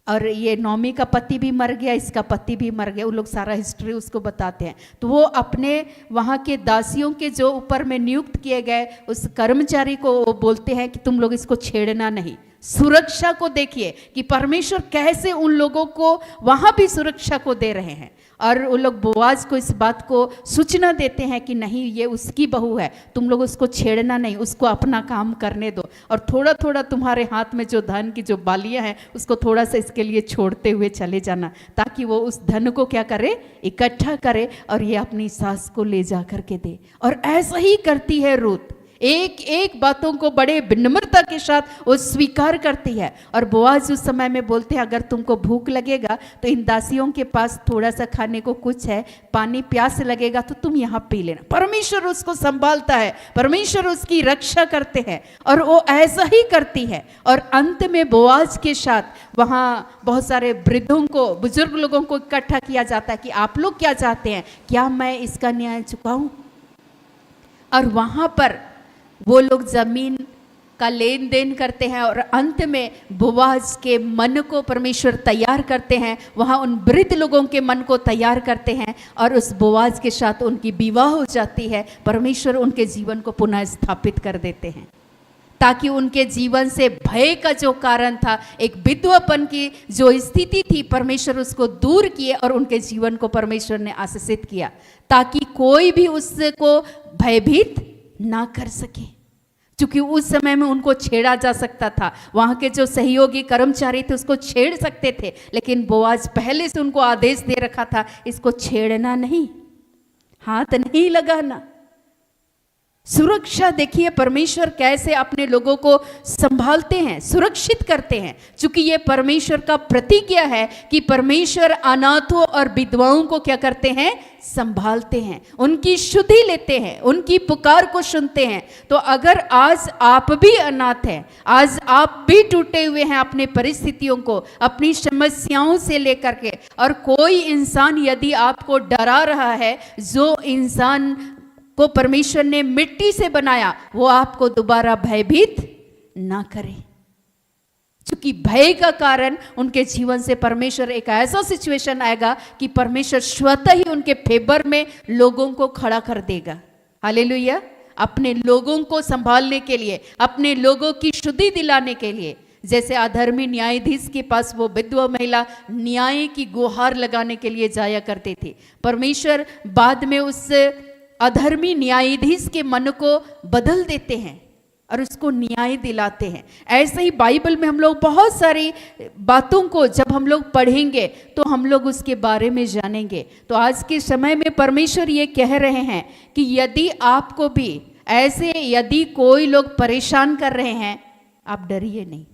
और ये नौमी का पति भी मर गया, इसका पति भी मर गया। वो लोग सारा हिस्ट्री उसको बताते हैं। तो वो अपने वहाँ के दासियों के जो ऊपर में नियुक्त किए गए उस कर्मचारी को वो बोलते हैं कि तुम लोग इसको छेड़ना नहीं। सुरक्षा को देखिए कि परमेश्वर कैसे उन लोगों को वहाँ भी सुरक्षा को दे रहे हैं, और वो लोग बोआज को इस बात को सूचना देते हैं कि नहीं, ये उसकी बहू है, तुम लोग उसको छेड़ना नहीं, उसको अपना काम करने दो, और थोड़ा थोड़ा तुम्हारे हाथ में जो धन की जो बालियां हैं उसको थोड़ा सा इसके लिए छोड़ते हुए चले जाना, ताकि वो उस धन को क्या करे, इकट्ठा करे, और ये अपनी सास को ले जा करके दे। और ऐसा ही करती है रूत, एक एक बातों को बड़े विनम्रता के साथ वो स्वीकार करती है। और बोआज उस समय में बोलते हैं, अगर तुमको भूख लगेगा तो इन दासियों के पास थोड़ा सा खाने को कुछ है, पानी प्यास लगेगा तो तुम यहाँ पी लेना। परमेश्वर उसको संभालता है, परमेश्वर उसकी रक्षा करते हैं, और वो ऐसा ही करती है। और अंत में बोआज के साथ वहाँ बहुत सारे वृद्धों को, बुजुर्ग लोगों को इकट्ठा किया जाता है कि आप लोग क्या चाहते हैं, क्या मैं इसका न्याय चुकाऊं? और वहाँ पर वो लोग जमीन का लेन देन करते हैं, और अंत में बोआज के मन को परमेश्वर तैयार करते हैं, वहाँ उन वृद्ध लोगों के मन को तैयार करते हैं, और उस बोआज के साथ उनकी विवाह हो जाती है। परमेश्वर उनके जीवन को पुनः स्थापित कर देते हैं, ताकि उनके जीवन से भय का जो कारण था, एक विधवापन की जो स्थिति थी, परमेश्वर उसको दूर किए, और उनके जीवन को परमेश्वर ने आशीषित किया, ताकि कोई भी उसको भयभीत ना कर सके, क्योंकि उस समय में उनको छेड़ा जा सकता था। वहाँ के जो सहयोगी कर्मचारी थे उसको छेड़ सकते थे, लेकिन बोआज पहले से उनको आदेश दे रखा था, इसको छेड़ना नहीं, हाथ नहीं लगाना। सुरक्षा देखिए परमेश्वर कैसे अपने लोगों को संभालते हैं, सुरक्षित करते हैं, क्योंकि ये परमेश्वर का प्रतिज्ञा है कि परमेश्वर अनाथों और विधवाओं को क्या करते हैं, संभालते हैं, उनकी शुद्धि लेते हैं, उनकी पुकार को सुनते हैं। तो अगर आज आप भी अनाथ हैं, आज आप भी टूटे हुए हैं अपने परिस्थितियों को, अपनी समस्याओं से लेकर के, और कोई इंसान यदि आपको डरा रहा है, जो इंसान को परमेश्वर ने मिट्टी से बनाया वो आपको दोबारा भयभीत ना करे, क्योंकि भय का कारण उनके जीवन से परमेश्वर एक ऐसा सिचुएशन आएगा कि परमेश्वर स्वतः ही उनके फेवर में लोगों को खड़ा कर देगा। हालेलुया। अपने लोगों को संभालने के लिए, अपने लोगों की शुद्धि दिलाने के लिए। जैसे अधर्मी न्यायाधीश के पास वो विधवा महिला न्याय की गुहार लगाने के लिए जाया करते थे, परमेश्वर बाद में उस अधर्मी न्यायाधीश के मन को बदल देते हैं और उसको न्याय दिलाते हैं। ऐसे ही बाइबल में हम लोग बहुत सारी बातों को जब हम लोग पढ़ेंगे तो हम लोग उसके बारे में जानेंगे। तो आज के समय में परमेश्वर ये कह रहे हैं कि यदि आपको भी ऐसे, यदि कोई लोग परेशान कर रहे हैं, आप डरिए नहीं,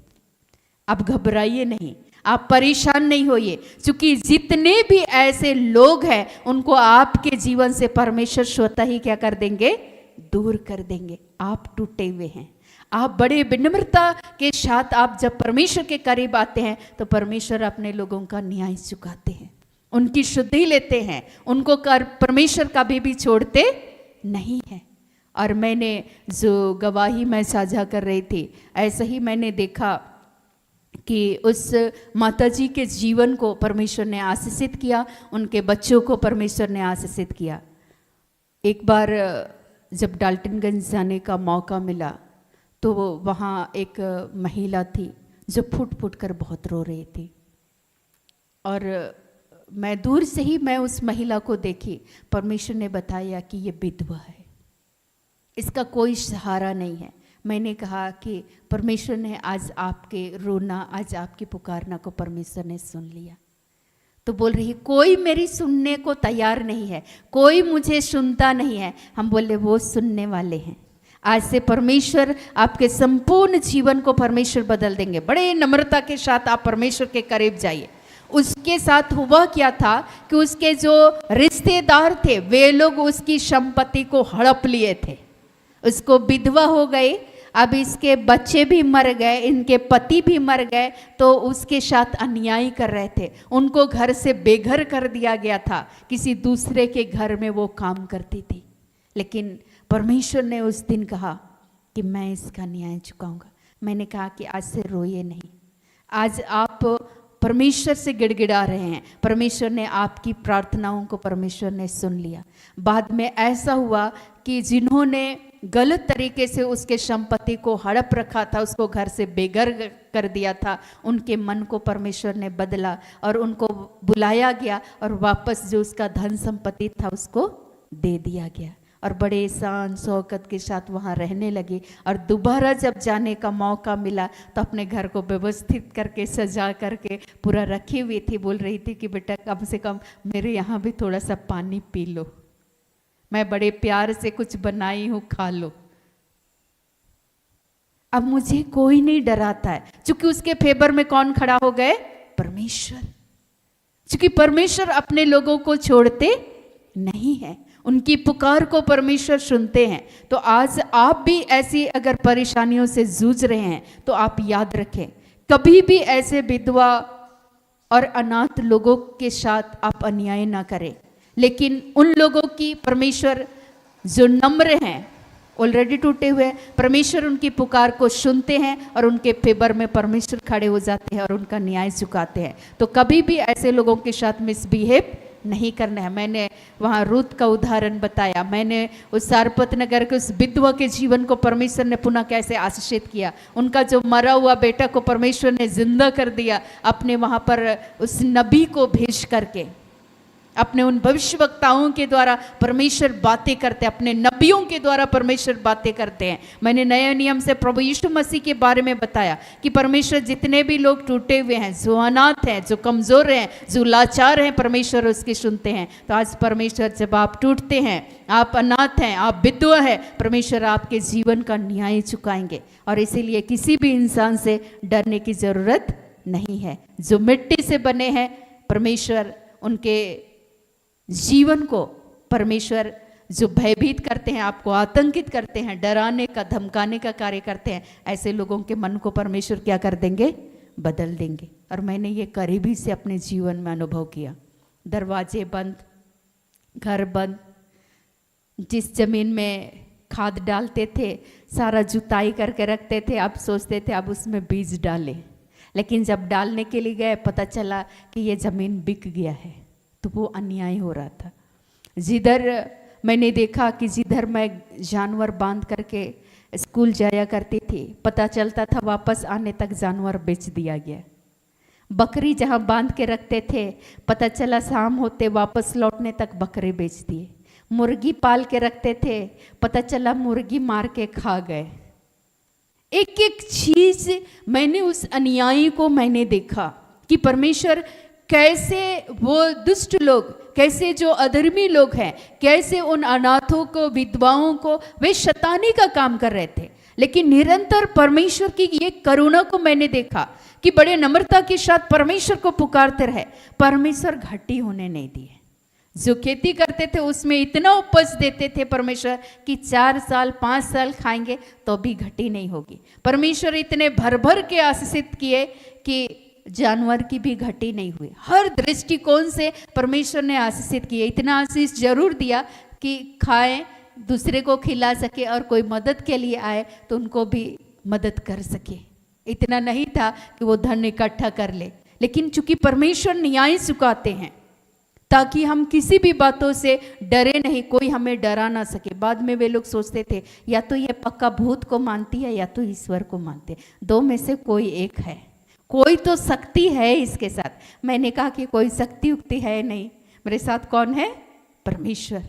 आप घबराइए नहीं, आप परेशान नहीं होइए, क्योंकि जितने भी ऐसे लोग हैं उनको आपके जीवन से परमेश्वर स्वतः ही क्या कर देंगे, दूर कर देंगे। आप टूटे हुए हैं, आप बड़े विनम्रता के साथ आप जब परमेश्वर के करीब आते हैं तो परमेश्वर अपने लोगों का न्याय चुकाते हैं, उनकी शुद्धि लेते हैं, उनको परमेश्वर कभी भी छोड़ते नहीं है। और मैंने जो गवाही मैं साझा कर रही थी, ऐसा ही मैंने देखा कि उस माताजी के जीवन को परमेश्वर ने आशीषित किया, उनके बच्चों को परमेश्वर ने आशीषित किया। एक बार जब डाल्टनगंज जाने का मौका मिला तो वहाँ एक महिला थी जो फुट फुट कर बहुत रो रही थी, और मैं दूर से ही मैं उस महिला को देखी। परमेश्वर ने बताया कि ये विधवा है, इसका कोई सहारा नहीं है। मैंने कहा कि परमेश्वर ने आज आपके रोना, आज आपकी पुकारना को परमेश्वर ने सुन लिया। तो बोल रही कोई मेरी सुनने को तैयार नहीं है, कोई मुझे सुनता नहीं है। हम बोले वो सुनने वाले हैं। आज से परमेश्वर आपके संपूर्ण जीवन को परमेश्वर बदल देंगे। बड़े नम्रता के साथ आप परमेश्वर के करीब जाइए। उसके साथ हुआ क्या था कि उसके जो रिश्तेदार थे वे लोग उसकी संपत्ति को हड़प लिए थे, उसको विधवा हो गई, अब इसके बच्चे भी मर गए, इनके पति भी मर गए, तो उसके साथ अन्याय कर रहे थे। उनको घर से बेघर कर दिया गया था, किसी दूसरे के घर में वो काम करती थी। लेकिन परमेश्वर ने उस दिन कहा कि मैं इसका न्याय चुकाऊंगा। मैंने कहा कि आज से रोइए नहीं, आज आप परमेश्वर से गिड़गिड़ा रहे हैं, परमेश्वर ने आपकी प्रार्थनाओं को परमेश्वर ने सुन लिया। बाद में ऐसा हुआ कि जिन्होंने गलत तरीके से उसके संपत्ति को हड़प रखा था, उसको घर से बेघर कर दिया था, उनके मन को परमेश्वर ने बदला और उनको बुलाया गया और वापस जो उसका धन संपत्ति था उसको दे दिया गया, और बड़े शान शौकत के साथ वहाँ रहने लगी। और दोबारा जब जाने का मौका मिला तो अपने घर को व्यवस्थित करके सजा करके पूरा रखी हुई थी। बोल रही थी कि बेटा कम से कम मेरे यहाँ भी थोड़ा सा पानी पी लो, मैं बड़े प्यार से कुछ बनाई हूँ, खा लो। अब मुझे कोई नहीं डराता है, क्योंकि उसके फेवर में कौन खड़ा हो गए, परमेश्वर। क्योंकि परमेश्वर अपने लोगों को छोड़ते नहीं है, उनकी पुकार को परमेश्वर सुनते हैं। तो आज आप भी ऐसी अगर परेशानियों से जूझ रहे हैं तो आप याद रखें, कभी भी ऐसे विधवा और अनाथ लोगों के साथ आप अन्याय ना करें। लेकिन उन लोगों की परमेश्वर जो नम्र हैं, ऑलरेडी टूटे हुए हैं, परमेश्वर उनकी पुकार को सुनते हैं और उनके फेवर में परमेश्वर खड़े हो जाते हैं और उनका न्याय चुकाते हैं। तो कभी भी ऐसे लोगों के साथ मिसबिहेव नहीं करना है। मैंने वहाँ रूत का उदाहरण बताया, मैंने उस सारपत नगर के उस विधवा के जीवन को परमेश्वर ने पुनः कैसे आशीषित किया, उनका जो मरा हुआ बेटा को परमेश्वर ने जिंदा कर दिया अपने वहाँ पर उस नबी को भेज करके। अपने उन भविष्यवक्ताओं के द्वारा परमेश्वर बातें करते हैं, अपने नबियों के द्वारा परमेश्वर बातें करते हैं। मैंने नए नियम से प्रभु यीशु मसीह के बारे में बताया कि परमेश्वर जितने भी लोग टूटे हुए हैं, जो अनाथ हैं, जो कमज़ोर हैं, जो लाचार हैं, परमेश्वर उसकी सुनते हैं। तो आज परमेश्वर जब आप टूटते हैं, आप अनाथ हैं, आप विधवा हैं, परमेश्वर आपके जीवन का न्याय चुकाएंगे। और इसीलिए किसी भी इंसान से डरने की ज़रूरत नहीं है। जो मिट्टी से बने हैं, परमेश्वर उनके जीवन को, परमेश्वर जो भयभीत करते हैं, आपको आतंकित करते हैं, डराने का, धमकाने का कार्य करते हैं, ऐसे लोगों के मन को परमेश्वर क्या कर देंगे? बदल देंगे। और मैंने ये करीबी से अपने जीवन में अनुभव किया। दरवाजे बंद, घर बंद, जिस जमीन में खाद डालते थे, सारा जुताई करके रखते थे, अब सोचते थे अब उसमें बीज डालें, लेकिन जब डालने के लिए गए पता चला कि ये ज़मीन बिक गया है। तो वो अन्याय हो रहा था। जिधर मैंने देखा कि जिधर मैं जानवर बांध करके स्कूल जाया करती थी, पता चलता था वापस आने तक जानवर बेच दिया गया। बकरी जहाँ बांध के रखते थे, पता चला शाम होते वापस लौटने तक बकरे बेच दिए। मुर्गी पाल के रखते थे, पता चला मुर्गी मार के खा गए। एक एक चीज मैंने उस अन्यायी को मैंने देखा कि परमेश्वर कैसे वो दुष्ट लोग, कैसे जो अधर्मी लोग हैं, कैसे उन अनाथों को, विधवाओं को वे शैतानी का काम कर रहे थे। लेकिन निरंतर परमेश्वर की ये करुणा को मैंने देखा कि बड़े नम्रता के साथ परमेश्वर को पुकारते रहे, परमेश्वर घटी होने नहीं दिए। जो खेती करते थे उसमें इतना उपज देते थे परमेश्वर कि 4 साल 5 साल खाएंगे तो भी घटी नहीं होगी। परमेश्वर इतने भर भर के आशीषित किए कि जानवर की भी घटी नहीं हुई। हर दृष्टिकोण से परमेश्वर ने आशीषित किए। इतना आशीष जरूर दिया कि खाएं, दूसरे को खिला सके, और कोई मदद के लिए आए तो उनको भी मदद कर सके। इतना नहीं था कि वो धन इकट्ठा कर ले, लेकिन चूंकि परमेश्वर न्याय चुकाते हैं ताकि हम किसी भी बातों से डरे नहीं, कोई हमें डरा ना सके। बाद में वे लोग सोचते थे या तो ये पक्का भूत को मानती है या तो ईश्वर को मानते हैं, दो में से कोई एक है, कोई तो शक्ति है इसके साथ। मैंने कहा कि कोई शक्ति उक्ति है नहीं, मेरे साथ कौन है? परमेश्वर,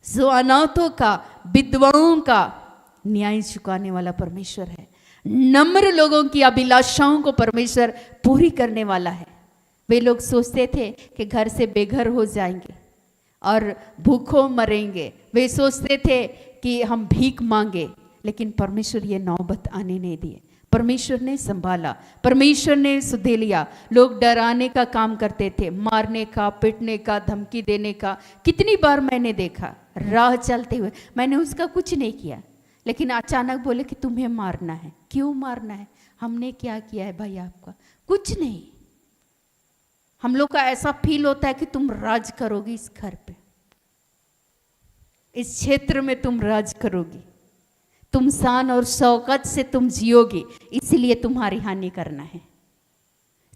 जो अनाथों का, विधवाओं का न्याय चुकाने वाला परमेश्वर है। नम्र लोगों की अभिलाषाओं को परमेश्वर पूरी करने वाला है। वे लोग सोचते थे कि घर से बेघर हो जाएंगे और भूखों मरेंगे, वे सोचते थे कि हम भीख मांगे, लेकिन परमेश्वर ये नौबत आने नहीं दिए। परमेश्वर ने संभाला, परमेश्वर ने सुधे लिया। लोग डराने का काम करते थे, मारने का, पीटने का, धमकी देने का। कितनी बार मैंने देखा राह चलते हुए, मैंने उसका कुछ नहीं किया, लेकिन अचानक बोले कि तुम्हें मारना है। क्यों मारना है? हमने क्या किया है भाई आपका? कुछ नहीं। हम लोग का ऐसा फील होता है कि तुम राज करोगी इस घर पे, इस क्षेत्र में तुम राज करोगी, तुम शान और शौकत से तुम जियोगी, इसलिए तुम्हारी हानि करना है।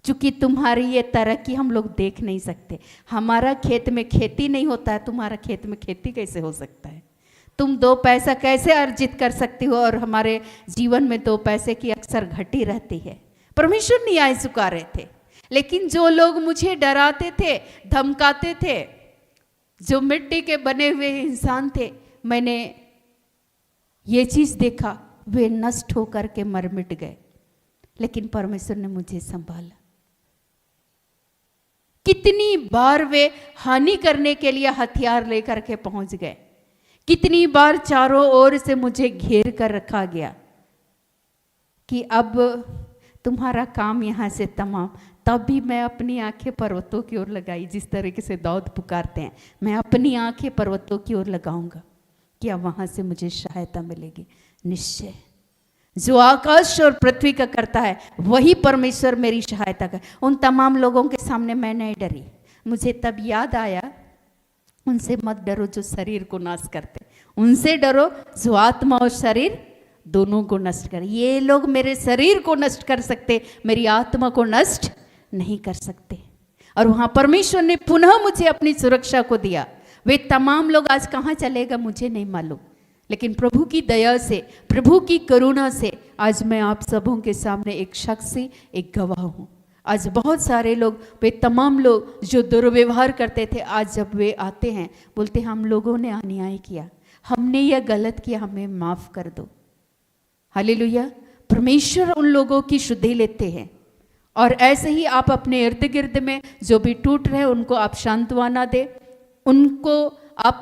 चूंकि तुम्हारी ये तरक्की हम लोग देख नहीं सकते। हमारा खेत में खेती नहीं होता है, तुम्हारा खेत में खेती कैसे हो सकता है? तुम 2 पैसा कैसे अर्जित कर सकती हो? और हमारे जीवन में 2 पैसे की अक्सर घटी रहती है। परमेश्वर न्याय चुका रहे थे, लेकिन जो लोग मुझे डराते थे, धमकाते थे, जो मिट्टी के बने हुए इंसान थे, मैंने ये चीज देखा, वे नष्ट होकर के मर मिट गए। लेकिन परमेश्वर ने मुझे संभाला। कितनी बार वे हानि करने के लिए हथियार लेकर के पहुंच गए, कितनी बार चारों ओर से मुझे घेर कर रखा गया कि अब तुम्हारा काम यहां से तमाम। तब भी मैं अपनी आंखें पर्वतों की ओर लगाई। जिस तरीके से दाऊद पुकारते हैं, मैं अपनी आंखें पर्वतों की ओर लगाऊंगा, क्या वहां से मुझे सहायता मिलेगी। निश्चय जो आकाश और पृथ्वी का करता है वही परमेश्वर मेरी सहायता कर। उन तमाम लोगों के सामने मैं नहीं डरी। मुझे तब याद आया, उनसे मत डरो जो शरीर को नाश करते, उनसे डरो जो आत्मा और शरीर दोनों को नष्ट कर। ये लोग मेरे शरीर को नष्ट कर सकते, मेरी आत्मा को नष्ट नहीं कर सकते। और वहां परमेश्वर ने पुनः मुझे अपनी सुरक्षा को दिया। वे तमाम लोग आज कहाँ चलेगा मुझे नहीं मालूम, लेकिन प्रभु की दया से, प्रभु की करुणा से आज मैं आप सबों के सामने एक शख्स, एक गवाह हूँ। आज बहुत सारे लोग, वे तमाम लोग जो दुर्व्यवहार करते थे, आज जब वे आते हैं बोलते हम लोगों ने अन्याय किया, हमने यह गलत किया, हमें माफ़ कर दो। हालेलुया। परमेश्वर उन लोगों की शुद्धि लेते हैं। और ऐसे ही आप अपने इर्द गिर्द में जो भी टूट रहे उनको आप सांत्वना दे, उनको आप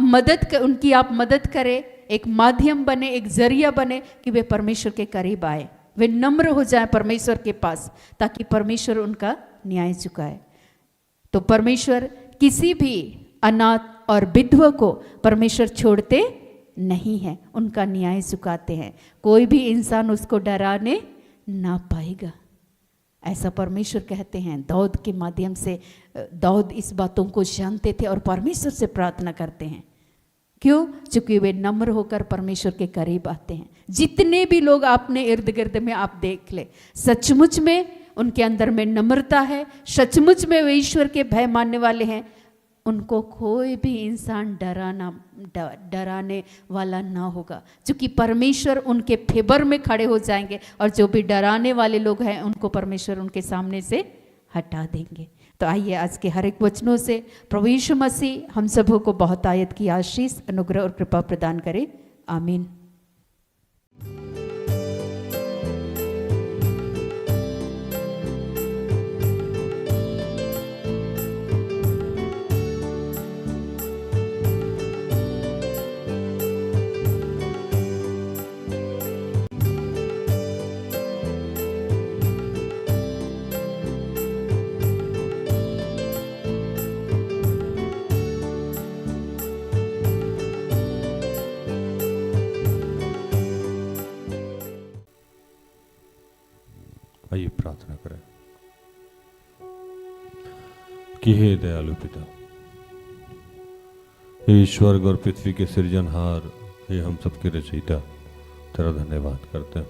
उनकी आप मदद करें, एक माध्यम बने, एक जरिया बने कि वे परमेश्वर के करीब आए, वे नम्र हो जाए परमेश्वर के पास, ताकि परमेश्वर उनका न्याय चुकाए। तो परमेश्वर किसी भी अनाथ और विधवा को परमेश्वर छोड़ते नहीं है, उनका न्याय चुकाते हैं। कोई भी इंसान उसको डराने ना पाएगा, ऐसा परमेश्वर कहते हैं। दाऊद के माध्यम से दाऊद इस बातों को जानते थे और परमेश्वर से प्रार्थना करते हैं। क्यों? क्योंकि वे नम्र होकर परमेश्वर के करीब आते हैं। जितने भी लोग आपने इर्द गिर्द में आप देख ले, सचमुच में उनके अंदर में नम्रता है, सचमुच में वे ईश्वर के भय मानने वाले हैं, उनको कोई भी इंसान डराने वाला ना होगा, क्योंकि परमेश्वर उनके फेवर में खड़े हो जाएंगे और जो भी डराने वाले लोग हैं उनको परमेश्वर उनके सामने से हटा देंगे। तो आइए आज के हर एक वचनों से प्रभु यीशु मसीह हम सबों को बहुत आयत की आशीष, अनुग्रह और कृपा प्रदान करे। आमीन। आइए प्रार्थना करें कि हे दयालु पिता, हे स्वर्ग और पृथ्वी के सृजनहार, हे हम सबके रचयिता, तेरा धन्यवाद करते हैं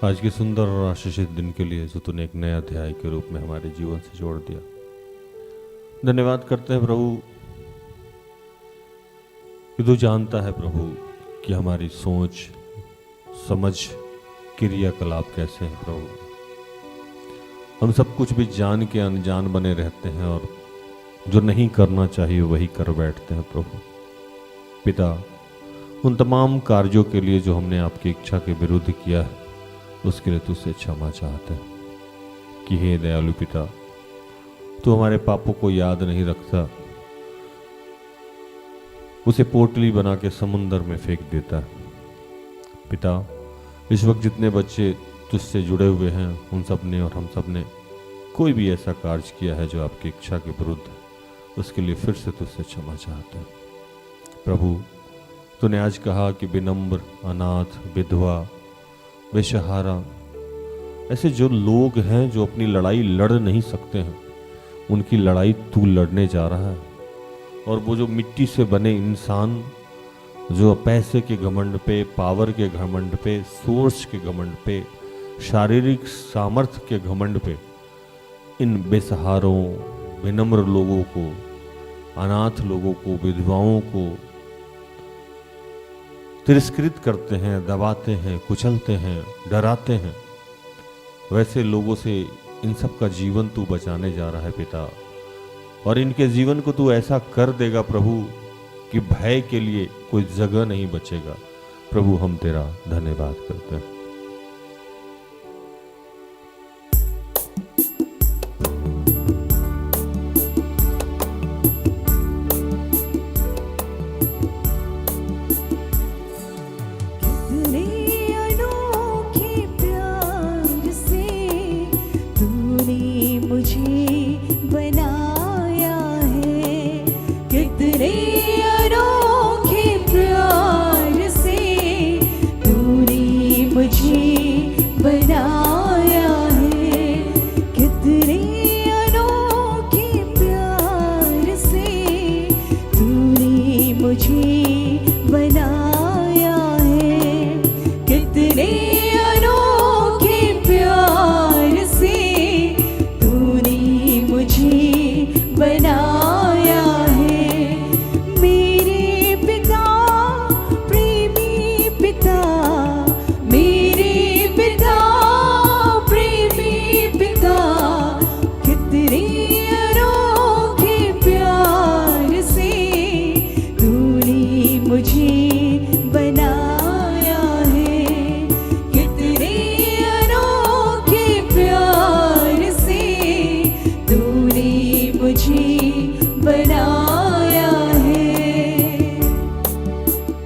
आज के सुंदर और आशीषित दिन के लिए जो तूने एक नया अध्याय के रूप में हमारे जीवन से जोड़ दिया। धन्यवाद करते हैं प्रभु कि तू जानता है प्रभु कि हमारी सोच समझ क्रियाकलाप कैसे हैं प्रभु। हम सब कुछ भी जान के अनजान बने रहते हैं और जो नहीं करना चाहिए वही कर बैठते हैं प्रभु। पिता, उन तमाम कार्यों के लिए जो हमने आपकी इच्छा के विरुद्ध किया है उसके लिए तुझसे क्षमा चाहते हैं कि हे दयालु पिता, तू हमारे पापों को याद नहीं रखता, उसे पोटली बना के समुंदर में फेंक देता है। पिता, इस वक्त जितने बच्चे तुझसे जुड़े हुए हैं उन सब ने और हम सब ने कोई भी ऐसा कार्य किया है जो आपकी इच्छा के विरुद्ध, उसके लिए फिर से तुझसे क्षमा चाहते हैं प्रभु। तूने आज कहा कि विनम्र, अनाथ, विधवा, बेसहारा, ऐसे जो लोग हैं जो अपनी लड़ाई लड़ नहीं सकते हैं, उनकी लड़ाई तू लड़ने जा रहा है। और वो जो मिट्टी से बने इंसान जो पैसे के घमंड पे, पावर के घमंड पे, सोर्स के घमंड पे, शारीरिक सामर्थ्य के घमंड पे इन बेसहारों, विनम्र लोगों को, अनाथ लोगों को, विधवाओं को तिरस्कृत करते हैं, दबाते हैं, कुचलते हैं, डराते हैं, वैसे लोगों से इन सब का जीवन तू बचाने जा रहा है पिता। और इनके जीवन को तू ऐसा कर देगा प्रभु कि भय के लिए कोई जगह नहीं बचेगा। प्रभु, हम तेरा धन्यवाद करते हैं।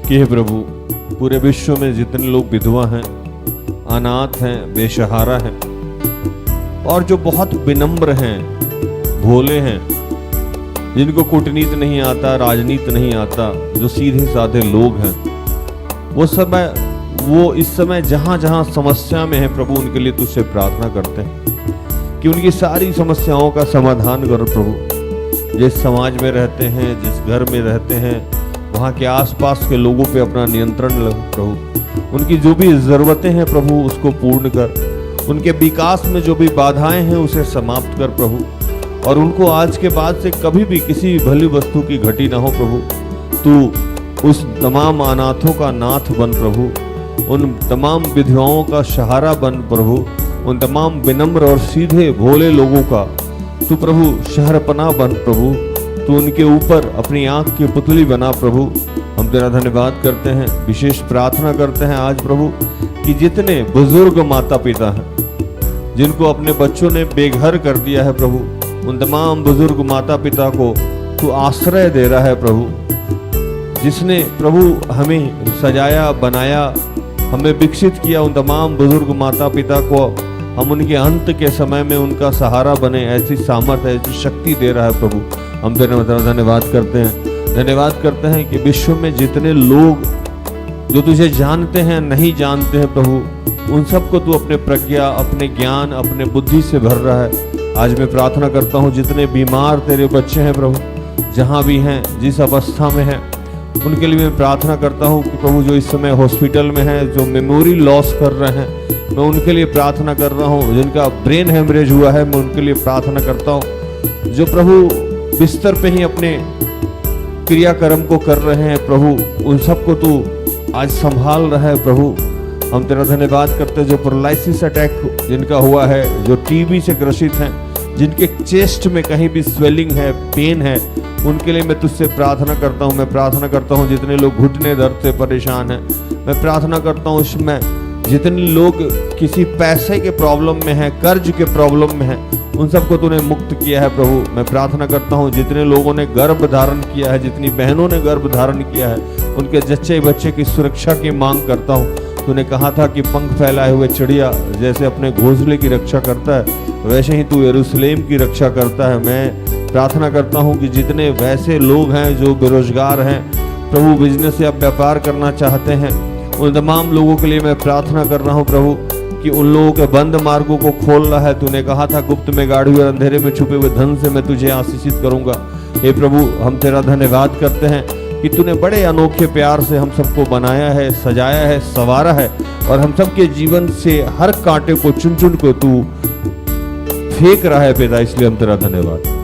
कि हे प्रभु पूरे विश्व में जितने लोग विधवा हैं, अनाथ हैं, बेसहारा हैं और जो बहुत विनम्र हैं, भोले हैं, जिनको कूटनीति नहीं आता, राजनीति नहीं आता, जो सीधे साधे लोग हैं, वो इस समय जहां जहां समस्या में है प्रभु, उनके लिए तुझसे प्रार्थना करते हैं कि उनकी सारी समस्याओं का समाधान करो प्रभु। जिस समाज में रहते हैं, जिस घर में रहते हैं, वहाँ के आसपास के लोगों पे अपना नियंत्रण लो प्रभु। उनकी जो भी ज़रूरतें हैं प्रभु उसको पूर्ण कर, उनके विकास में जो भी बाधाएं हैं उसे समाप्त कर प्रभु, और उनको आज के बाद से कभी भी किसी भली वस्तु की घटी ना हो प्रभु। तू उस तमाम अनाथों का नाथ बन प्रभु, उन तमाम विधवाओं का सहारा बन प्रभु, उन तमाम विनम्र और सीधे भोले लोगों का तू प्रभु शहरपनाह बन प्रभु। तू उनके ऊपर अपनी आंख की पुतली बना प्रभु। हम तेरा धन्यवाद करते हैं, विशेष प्रार्थना करते हैं आज प्रभु कि जितने बुजुर्ग माता पिता हैं जिनको अपने बच्चों ने बेघर कर दिया है प्रभु, उन तमाम बुजुर्ग माता पिता को तू आश्रय दे रहा है प्रभु। जिसने प्रभु हमें सजाया, बनाया, हमें विकसित किया, उन तमाम बुजुर्ग माता पिता को हम उनके अंत के समय में उनका सहारा बने, ऐसी सामर्थ्य, ऐसी शक्ति दे रहा है प्रभु। हम तेरा धन्यवाद करते हैं, धन्यवाद करते हैं कि विश्व में जितने लोग जो तुझे जानते हैं, नहीं जानते हैं प्रभु, उन सबको तू अपने प्रज्ञा, अपने ज्ञान, अपने बुद्धि से भर रहा है। आज मैं प्रार्थना करता हूँ जितने बीमार तेरे बच्चे हैं प्रभु, जहाँ भी हैं, जिस अवस्था में हैं, उनके लिए मैं प्रार्थना करता हूँ कि प्रभु जो इस समय हॉस्पिटल में हैं, जो मेमोरी लॉस कर रहे हैं, मैं उनके लिए प्रार्थना कर रहा हूँ। जिनका ब्रेन हेमरेज हुआ है, मैं उनके लिए प्रार्थना करता हूँ। जो प्रभु बिस्तर पे ही अपने क्रियाक्रम को कर रहे हैं प्रभु, उन सबको तू आज संभाल रहा है प्रभु। हम तेरा धन्यवाद करते हैं। जो पैरालिसिस अटैक जिनका हुआ है, जो टीबी से ग्रसित हैं, जिनके चेस्ट में कहीं भी स्वेलिंग है, पेन है, उनके लिए मैं तुझसे प्रार्थना करता हूँ। मैं प्रार्थना करता हूँ जितने लोग घुटने दर्द से परेशान हैं, मैं प्रार्थना करता हूँ उसमें जितने लोग किसी पैसे के प्रॉब्लम में हैं, कर्ज के प्रॉब्लम में हैं, उन सबको तूने मुक्त किया है प्रभु। मैं प्रार्थना करता हूँ जितने लोगों ने गर्भ धारण किया है, जितनी बहनों ने गर्भ धारण किया है, उनके जच्चे बच्चे की सुरक्षा की मांग करता हूँ। तूने कहा था कि पंख फैलाए हुए चिड़िया जैसे अपने घोंसले की रक्षा करता है, वैसे ही तू यरूशलेम की रक्षा करता है। मैं प्रार्थना करता हूँ कि जितने वैसे लोग हैं जो बेरोजगार हैं प्रभु, बिजनेस या व्यापार करना चाहते हैं, उन तमाम लोगों के लिए मैं प्रार्थना कर रहा हूँ प्रभु कि उन लोगों के बंद मार्गों को खोल रहा है। तूने कहा था गुप्त में गाड़े हुए अंधेरे में छुपे हुए धन से मैं तुझे आशीषित करूंगा। हे प्रभु, हम तेरा धन्यवाद करते हैं कि तूने बड़े अनोखे प्यार से हम सबको बनाया है, सजाया है, संवारा है, और हम सबके जीवन से हर कांटे को चुन चुन को तू फेंक रहा है पिता, इसलिए हम तेरा धन्यवाद।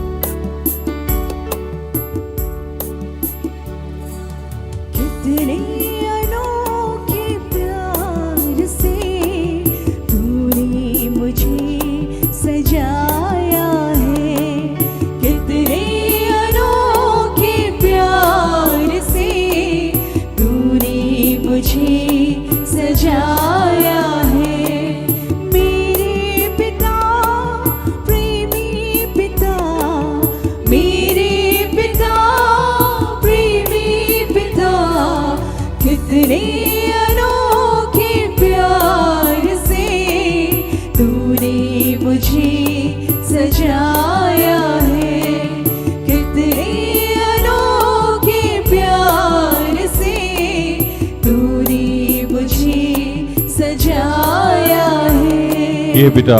ये पिता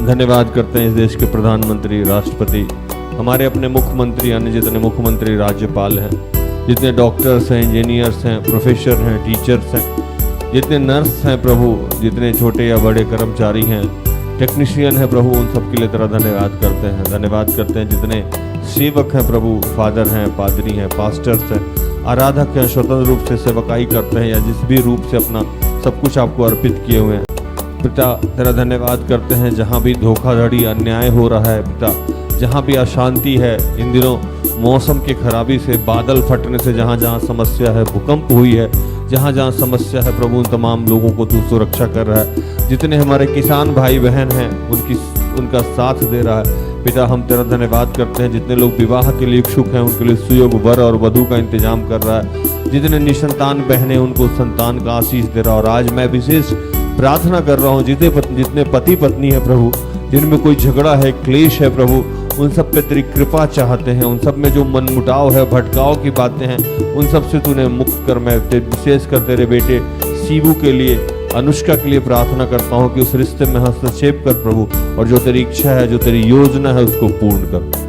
धन्यवाद करते हैं इस देश के प्रधानमंत्री, राष्ट्रपति, हमारे अपने मुख्यमंत्री, अन्य जितने मुख्यमंत्री, राज्यपाल हैं, जितने डॉक्टर्स हैं, इंजीनियर्स हैं, प्रोफेसर हैं, टीचर्स हैं, जितने नर्स हैं प्रभु, जितने छोटे या बड़े कर्मचारी हैं, टेक्नीशियन हैं प्रभु, उन सब के लिए तेरा धन्यवाद करते हैं। धन्यवाद करते हैं जितने सेवक हैं प्रभु, फादर हैं, पादरी हैं, पास्टर्स हैं, आराधक हैं, स्वतंत्र रूप से सेवकाई करते हैं या जिस भी रूप से अपना सब कुछ आपको अर्पित किए हुए हैं। पिता तेरा धन्यवाद करते हैं जहाँ भी धोखाधड़ी, अन्याय हो रहा है पिता, जहाँ भी अशांति है, इन दिनों मौसम की खराबी से, बादल फटने से जहाँ जहाँ समस्या है, भूकंप हुई है, जहाँ जहाँ समस्या है प्रभु, उन तमाम लोगों को तू सुरक्षा कर रहा है। जितने हमारे किसान भाई बहन हैं उनका साथ दे रहा है पिता हम तेरा धन्यवाद करते हैं, जितने लोग विवाह के लिए इच्छुक हैं उनके लिए सुयोग वर और वधु का इंतजाम कर रहा है, जितने निसंतान बहनें उनको संतान का आशीष दे रहा। और आज मैं विशेष प्रार्थना कर रहा हूँ जितने पति पत्नी है प्रभु, जिनमें कोई झगड़ा है, क्लेश है प्रभु, उन सब पे तेरी कृपा चाहते हैं। उन सब में जो मनमुटाव है, भटकाव की बातें हैं, उन सब से तूने मुक्त कर। मैं विशेष कर तेरे बेटे शिवू के लिए, अनुष्का के लिए प्रार्थना करता हूँ कि उस रिश्ते में हस्तक्षेप कर प्रभु, और जो तेरी इच्छा है, जो तेरी योजना है, उसको पूर्ण कर।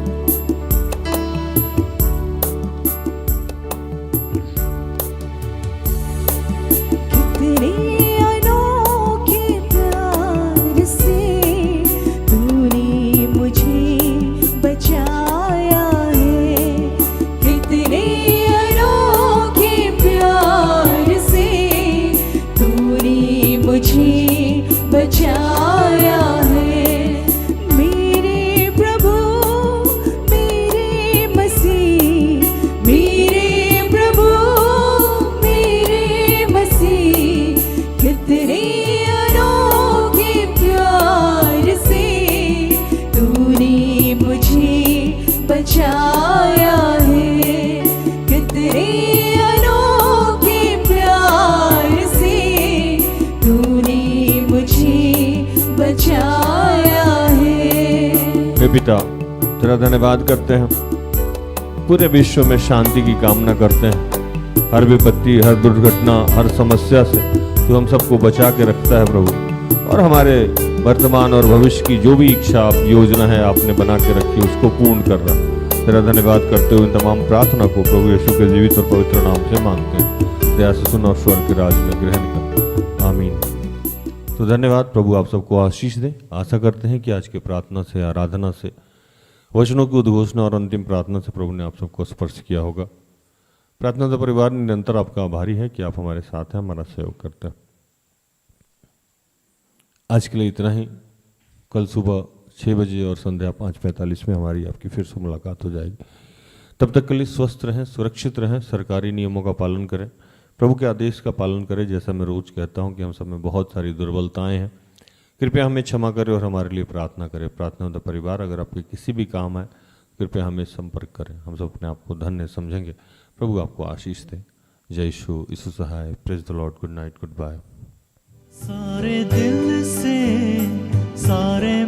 पिता तेरा धन्यवाद करते हैं, पूरे विश्व में शांति की कामना करते हैं। हर विपत्ति, हर दुर्घटना, हर समस्या से तू हम सबको बचा के रखता है प्रभु, और हमारे वर्तमान और भविष्य की जो भी इच्छा, योजना है आपने बना के रखी, उसको पूर्ण कर रहा। तेरा धन्यवाद करते हुए तमाम प्रार्थना को प्रभु यीशु के जीवित और पवित्र नाम से मांगते हैं। दया से सुन और स्वर्ग के राज में ग्रहण कर, आमीन। तो धन्यवाद, प्रभु आप सबको आशीष दे। आशा करते हैं कि आज के प्रार्थना से, आराधना से, वचनों की उद्घोषणा और अंतिम प्रार्थना से प्रभु ने आप सबको स्पर्श किया होगा। प्रार्थना का परिवार निरंतर आपका आभारी है कि आप हमारे साथ हैं, हमारा सहयोग करते हैं। आज के लिए इतना ही। कल सुबह 6 बजे और संध्या 5:45 में हमारी आपकी फिर से मुलाकात हो जाएगी। तब तक के लिए स्वस्थ रहें, सुरक्षित रहें, सरकारी नियमों का पालन करें, प्रभु के आदेश का पालन करें। जैसा मैं रोज कहता हूं कि हम सब में बहुत सारी दुर्बलताएं हैं, कृपया हमें क्षमा करें और हमारे लिए प्रार्थना करें। प्रार्थना का परिवार, अगर आपके किसी भी काम है कृपया हमें संपर्क करें, हम सब अपने आप को धन्य समझेंगे। प्रभु आपको आशीष दे। जय यीशु, यीशु सहाय। Praise the Lord. Good night, good bye. सारे दिल से, सारे